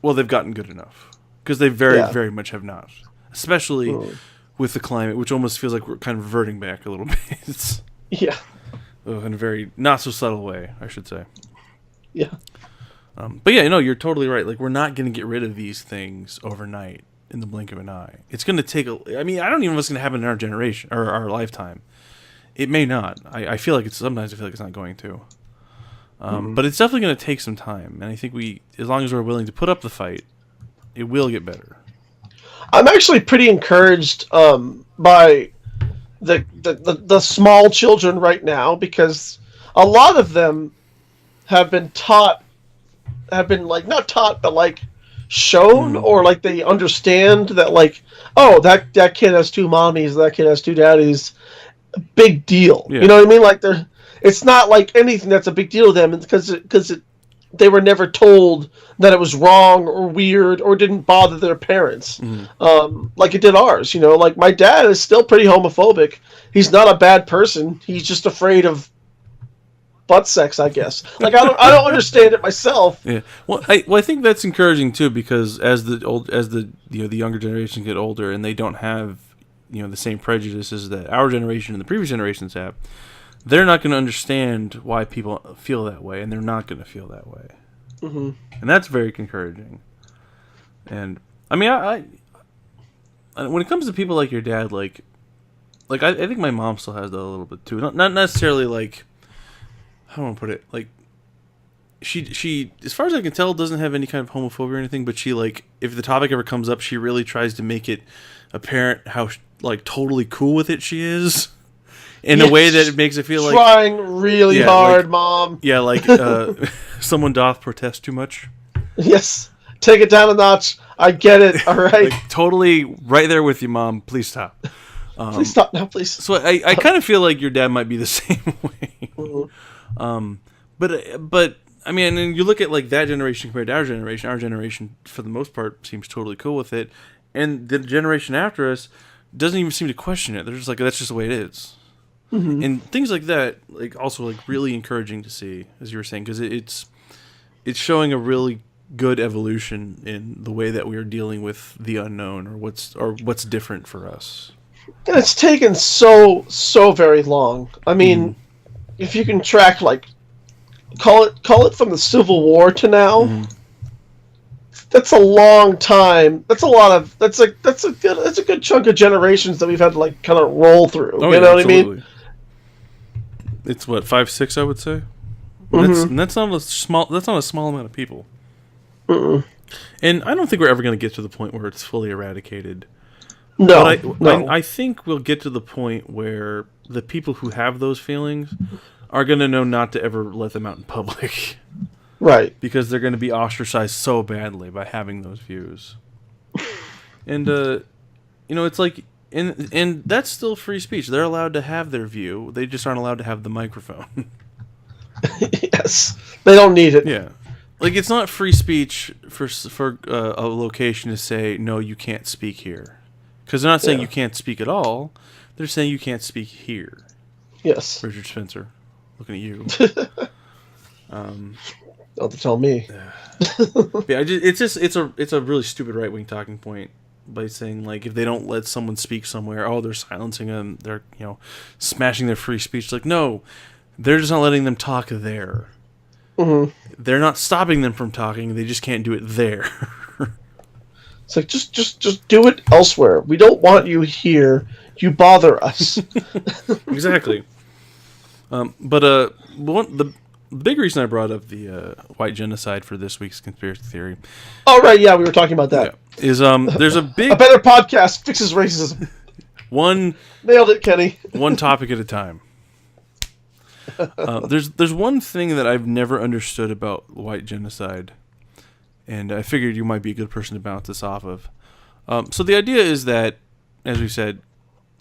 well, they've gotten good enough. Because they very much have not. Especially with the climate, which almost feels like we're kind of reverting back a little bit. Yeah. In a very not so subtle way, I should say. Yeah. But yeah, you're totally right. Like, we're not going to get rid of these things overnight in the blink of an eye. It's going to take I don't even know what's going to happen in our generation or our lifetime. It may not. I feel like sometimes I feel like it's not going to. But it's definitely going to take some time. And I think as long as we're willing to put up the fight, it will get better. I'm actually pretty encouraged by the small children right now, because a lot of them have been not taught, but like shown, or like they understand that, like, oh, that kid has two mommies, that kid has two daddies, big deal. Yeah. You know what I mean? Like, it's not like anything that's a big deal to them, because they were never told that it was wrong or weird or didn't bother their parents, like it did ours. Like, my dad is still pretty homophobic. He's not a bad person. He's just afraid of butt sex, I guess. Like, I don't understand it myself. Yeah. Well, I think that's encouraging too, because as the younger generation get older and they don't have the same prejudices that our generation and the previous generations have, they're not going to understand why people feel that way, and they're not going to feel that way. Mm-hmm. And that's very encouraging. And I mean, I when it comes to people like your dad, like I think my mom still has that a little bit too. Not necessarily like, how do I want to put it? Like, she as far as I can tell doesn't have any kind of homophobia or anything, but she, like, if the topic ever comes up, she really tries to make it apparent how like totally cool with it she is. In a way that it makes it feel like trying really hard, like, Mom. Yeah, like someone doth protest too much. Yes, take it down a notch. I get it. All right, like, totally right there with you, Mom. Please stop. Please stop now, please. So I kind of feel like your dad might be the same way. Mm-hmm. But I mean, and you look at like that generation compared to our generation for the most part seems totally cool with it, and the generation after us doesn't even seem to question it. They're just like, that's just the way it is. Mm-hmm. And things like that, like, also like really encouraging to see, as you were saying, because it's showing a really good evolution in the way that we are dealing with the unknown, or what's different for us. And it's taken so very long. I mean, if you can track, like, call it from the Civil War to now, that's a long time. That's a good chunk of generations that we've had to, like, kind of roll through. Oh, you know what I mean? It's what, 5-6, I would say. That's not a small amount of people. And I don't think we're ever going to get to the point where it's fully eradicated. No, but I think we'll get to the point where the people who have those feelings are going to know not to ever let them out in public. Right. Because they're going to be ostracized so badly by having those views. And, it's like, and that's still free speech. They're allowed to have their view. They just aren't allowed to have the microphone. Yes. They don't need it. Yeah. Like, it's not free speech for a location to say, no, you can't speak here. Because they're not saying you can't speak at all. They're saying you can't speak here. Yes. Richard Spencer, looking at you. Don't tell me. Yeah, it's a really stupid right wing talking point by saying, like, if they don't let someone speak somewhere, they're silencing them. They're smashing their free speech. Like, no, they're just not letting them talk there. they're not stopping them from talking. They just can't do it there. It's like just do it elsewhere. We don't want you here. You bother us. Exactly. The big reason I brought up the white genocide for this week's conspiracy theory. Oh right, yeah, we were talking about that. Yeah, is there's a big a better podcast fixes racism. Nailed it, Kenny. One topic at a time. There's one thing that I've never understood about white genocide, and I figured you might be a good person to bounce this off of. So the idea is that, as we said,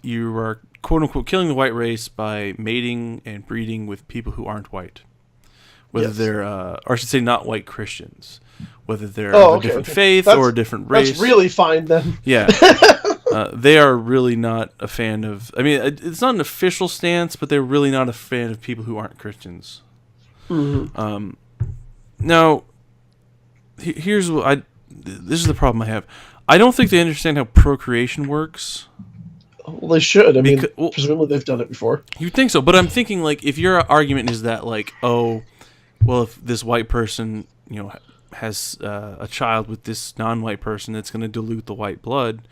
you are quote unquote killing the white race by mating and breeding with people who aren't white, whether they're, or I should say, not white Christians, whether they're of a different faith or a different race. That's really fine then. Yeah. They are really not a fan of... I mean, it's not an official stance, but they're really not a fan of people who aren't Christians. Mm-hmm. Now, here's what this is the problem I have. I don't think they understand how procreation works. Well, they should. I mean, presumably they've done it before. You'd think so, but I'm thinking, like, if your argument is that, like, oh, well, if this white person, has a child with this non-white person, it's going to dilute the white blood...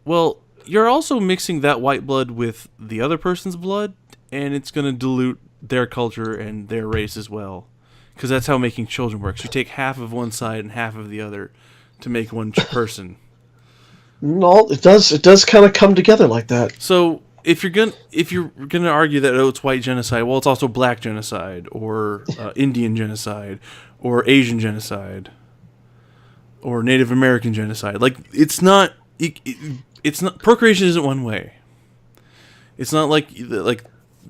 Well, you're also mixing that white blood with the other person's blood, and it's going to dilute their culture and their race as well. Because that's how making children works. You take half of one side and half of the other to make one person. No, it does kind of come together like that. So if you're gonna argue that it's white genocide, well, it's also black genocide, or Indian genocide, or Asian genocide, or Native American genocide. Like, it's not. It's not, procreation isn't one way. It's not like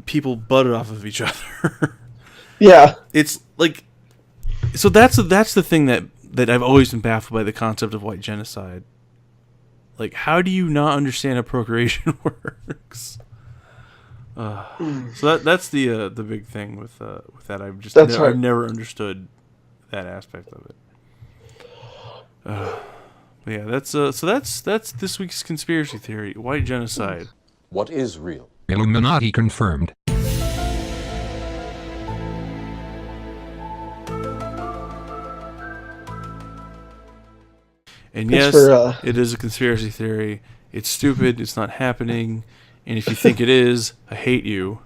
people butted off of each other. Yeah. It's like, so that's the thing that I've always been baffled by the concept of white genocide. Like, how do you not understand how procreation works? So that's the big thing with that. I've never understood that aspect of it. Yeah, that's this week's conspiracy theory: white genocide. What is real? Illuminati confirmed. And yes, it is a conspiracy theory. It's stupid. It's not happening. And if you think it is, I hate you.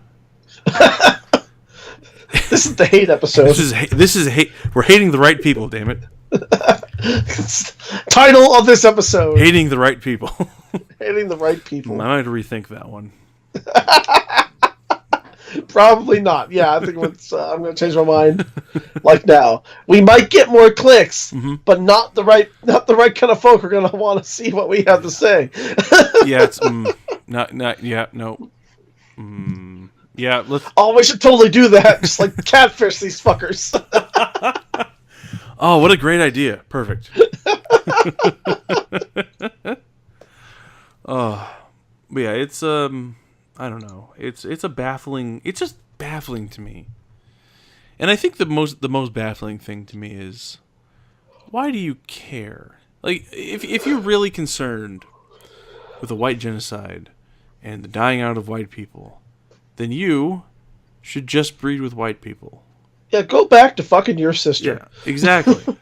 This is the hate episode. This is hate. We're hating the right people. Damn it. Title of this episode: Hating the right people. Hating the right people. I might rethink that one. Probably not. Yeah, I think I'm going to change my mind. Like now, we might get more clicks, but not the right kind of folk are going to want to see what we have to say. Yeah, it's not. Yeah, no. Yeah, let's. Oh, we should totally do that. Just like catfish these fuckers. Oh, what a great idea. Perfect. But yeah, it's I don't know. It's just baffling to me. And I think the most baffling thing to me is, why do you care? Like, if you're really concerned with the white genocide and the dying out of white people, then you should just breed with white people. Yeah, go back to fucking your sister. Yeah, exactly.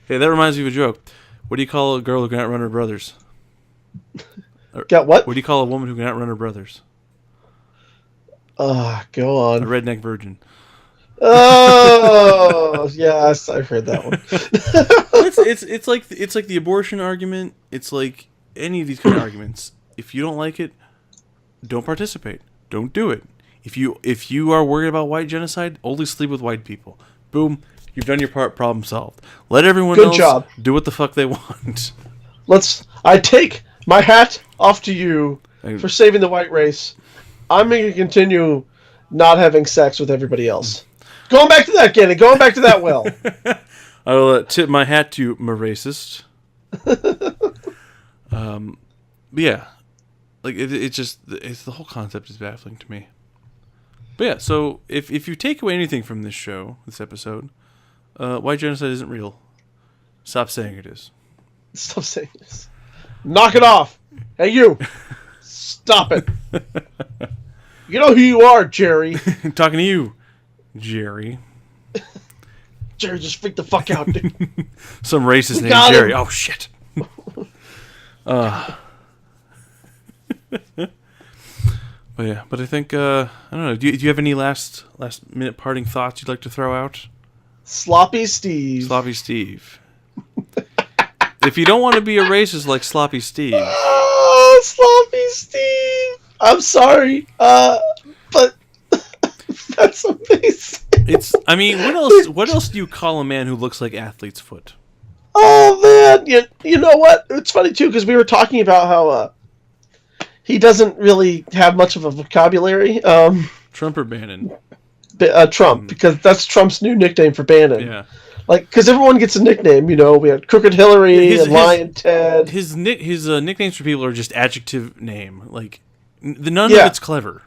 Hey, that reminds me of a joke. What do you call a girl who can outrun her brothers? Got what? What do you call a woman who can outrun her brothers? Go on. A redneck virgin. Oh, yes, I've heard that one. it's like the abortion argument. It's like any of these kind of arguments. If you don't like it, don't participate. Don't do it. If you are worried about white genocide, only sleep with white people. Boom, you've done your part. Problem solved. Let everyone else do what the fuck they want. I take my hat off to you for saving the white race. I'm going to continue not having sex with everybody else. Going back to that, Kenny. Going back to that well. I will tip my hat to my racist. Yeah, like it's the whole concept is baffling to me. But yeah, so if you take away anything from this episode, white genocide isn't real. Stop saying it is. Stop saying this. Knock it off. Hey, you. Stop it. You know who you are, Jerry. I'm talking to you, Jerry. Jerry just freaked the fuck out, dude. Some racist named got Jerry. him. Oh shit. But yeah, but I think I don't know. Do you have any last minute parting thoughts you'd like to throw out? Sloppy Steve. Sloppy Steve. If you don't want to be a racist like Sloppy Steve, Oh, Sloppy Steve. I'm sorry, but that's amazing. it's. I mean, what else? What else do you call a man who looks like athlete's foot? Oh man, you know what? It's funny too because we were talking about how he doesn't really have much of a vocabulary. Trump or Bannon? Trump, because that's Trump's new nickname for Bannon. Yeah. Like, because everyone gets a nickname, you know. We had Crooked Hillary and Lion Ted. His nicknames for people are just adjective name. Like none of it's clever.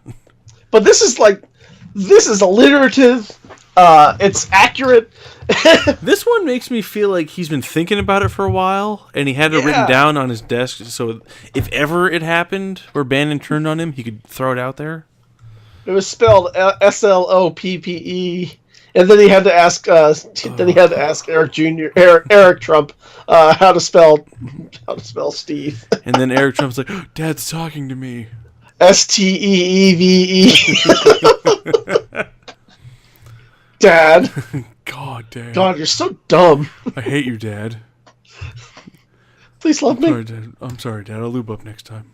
But this is alliterative. It's accurate. This one makes me feel like he's been thinking about it for a while, and he had it written down on his desk, so if ever it happened where Bannon turned on him, he could throw it out there. It was spelled Sloppe, and then he had to ask. Eric Trump, how to spell Steve. And then Eric Trump's like, "Dad's talking to me." Steeve. Dad. God, Dad. God, you're so dumb. I hate you, Dad. Please love me. Sorry, Dad. I'm sorry, Dad. I'll lube up next time.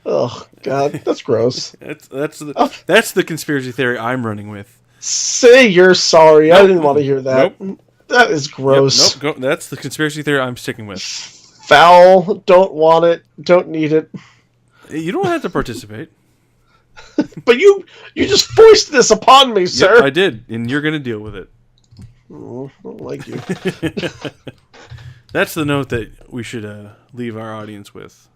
Oh God, that's gross. That's the conspiracy theory I'm running with. Say you're sorry. Nope. I didn't want to hear that. Nope. That is gross. Yep, nope. That's the conspiracy theory I'm sticking with. Foul. Don't want it. Don't need it. You don't have to participate. But you just forced this upon me, sir. Yep, I did, and you're gonna deal with it. Oh, I don't like you. That's the note that we should leave our audience with.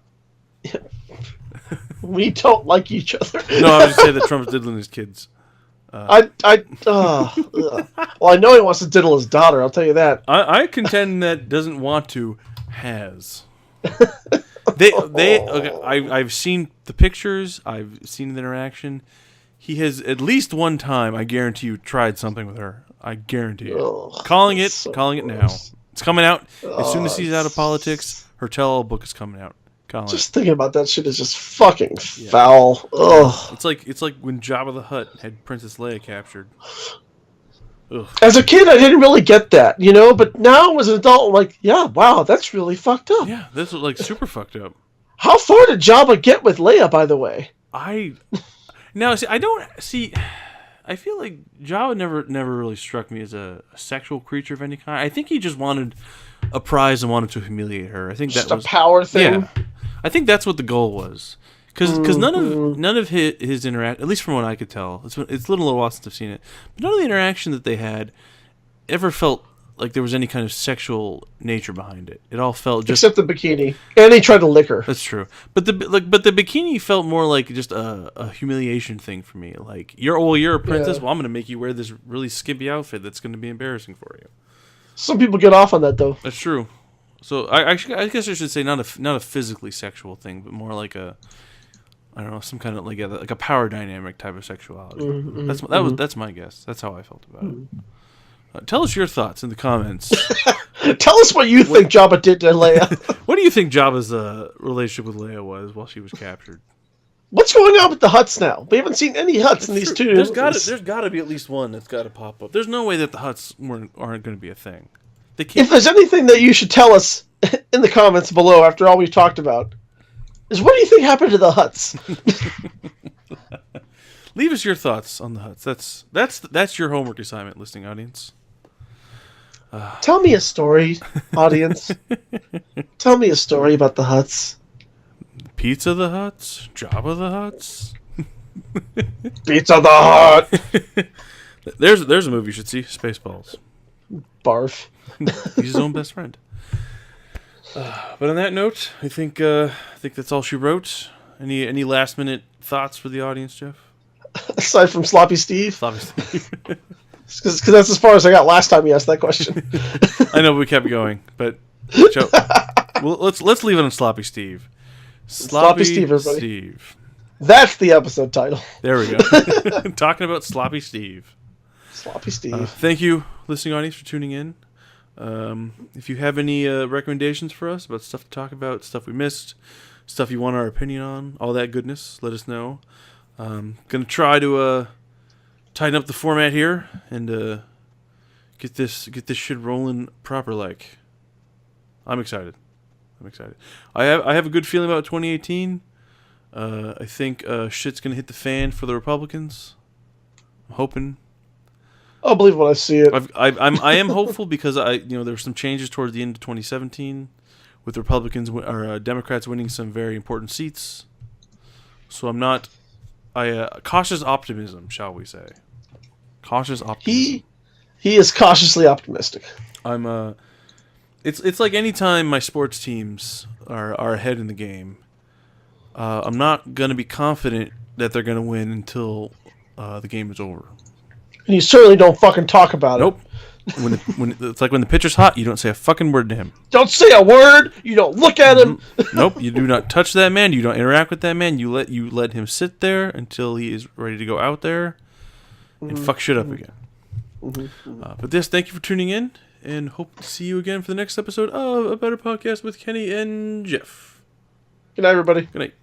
We don't like each other. No, I was just saying that Trump's diddling his kids. Well, I know he wants to diddle his daughter. I'll tell you that. I contend that doesn't want to has. I've seen the pictures. I've seen the interaction. He has at least one time, I guarantee you, tried something with her. I guarantee it. Calling it now. It's coming out as soon as he's out of politics. Her tell-all book is coming out. Just thinking about that shit is just fucking foul. Ugh. It's like when Jabba the Hutt had Princess Leia captured. Ugh. As a kid, I didn't really get that, you know. But now, as an adult, I'm like, yeah, wow, that's really fucked up. Yeah, this was like super fucked up. How far did Jabba get with Leia, by the way? I feel like Jabba never really struck me as a sexual creature of any kind. I think he just wanted a prize and wanted to humiliate her. I think just that was a power thing. Yeah, I think that's what the goal was. Because none of his interact, at least from what I could tell, it's been a little while since I've seen it, but none of the interaction that they had ever felt like there was any kind of sexual nature behind it. It all felt just except the bikini, and he tried to lick her. That's true, but the bikini felt more like just a humiliation thing for me. Like you're a princess. Well, I'm going to make you wear this really skimpy outfit that's going to be embarrassing for you. Some people get off on that though. That's true. So I guess I should say not a physically sexual thing, but more like a, I don't know, some kind of like a power dynamic type of sexuality. Mm-hmm, That's my guess. That's how I felt about it. Tell us your thoughts in the comments. Tell us what you think Jabba did to Leia. What do you think Jabba's relationship with Leia was while she was captured? What's going on with the Hutts now? We haven't seen any Hutts in these two. There's got to be at least one that's got to pop up. There's no way that the Hutts aren't going to be a thing. If there's anything that you should tell us in the comments below after all we've talked about, is what do you think happened to the Hutts? Leave us your thoughts on the Hutts. That's your homework assignment, listening audience. Tell me a story, audience. Tell me a story about the Hutts. Pizza the Hutts? Jabba the Hutts? Pizza the Hut! There's a movie you should see, Spaceballs. Barf. He's his own best friend. But on that note, I think that's all she wrote. Any last minute thoughts for the audience, Jeff? Aside from Sloppy Steve? Sloppy Steve. Because that's as far as I got last time you asked that question. I know we kept going, but Joe, well, let's leave it on Sloppy Steve. Sloppy Steve, everybody. Steve. That's the episode title. There we go. Talking about Sloppy Steve. Sloppy Steve. Thank you, listening audience, for tuning in. If you have any recommendations for us about stuff to talk about, stuff we missed, stuff you want our opinion on, all that goodness, let us know. Gonna try to tighten up the format here and get this shit rolling proper. Like, I'm excited. I have a good feeling about 2018. I think shit's gonna hit the fan for the Republicans. I'm hoping. I'll believe when I see it. I am hopeful because there were some changes towards the end of 2017 with Republicans or Democrats winning some very important seats. So I'm not. Cautious optimism, shall we say? Cautious optimism. He is cautiously optimistic. I'm It's like any time my sports teams are ahead in the game, I'm not gonna be confident that they're gonna win until the game is over. And you certainly don't fucking talk about Nope. When it's like when the pitcher's hot, you don't say a fucking word to him. Don't say a word. You don't look at him. Nope. You do not touch that man. You don't interact with that man. You let him sit there until he is ready to go out there and fuck shit up again. But thank you for tuning in, and hope to see you again for the next episode of A Better Podcast with Kenny and Jeff. Good night, everybody. Good night.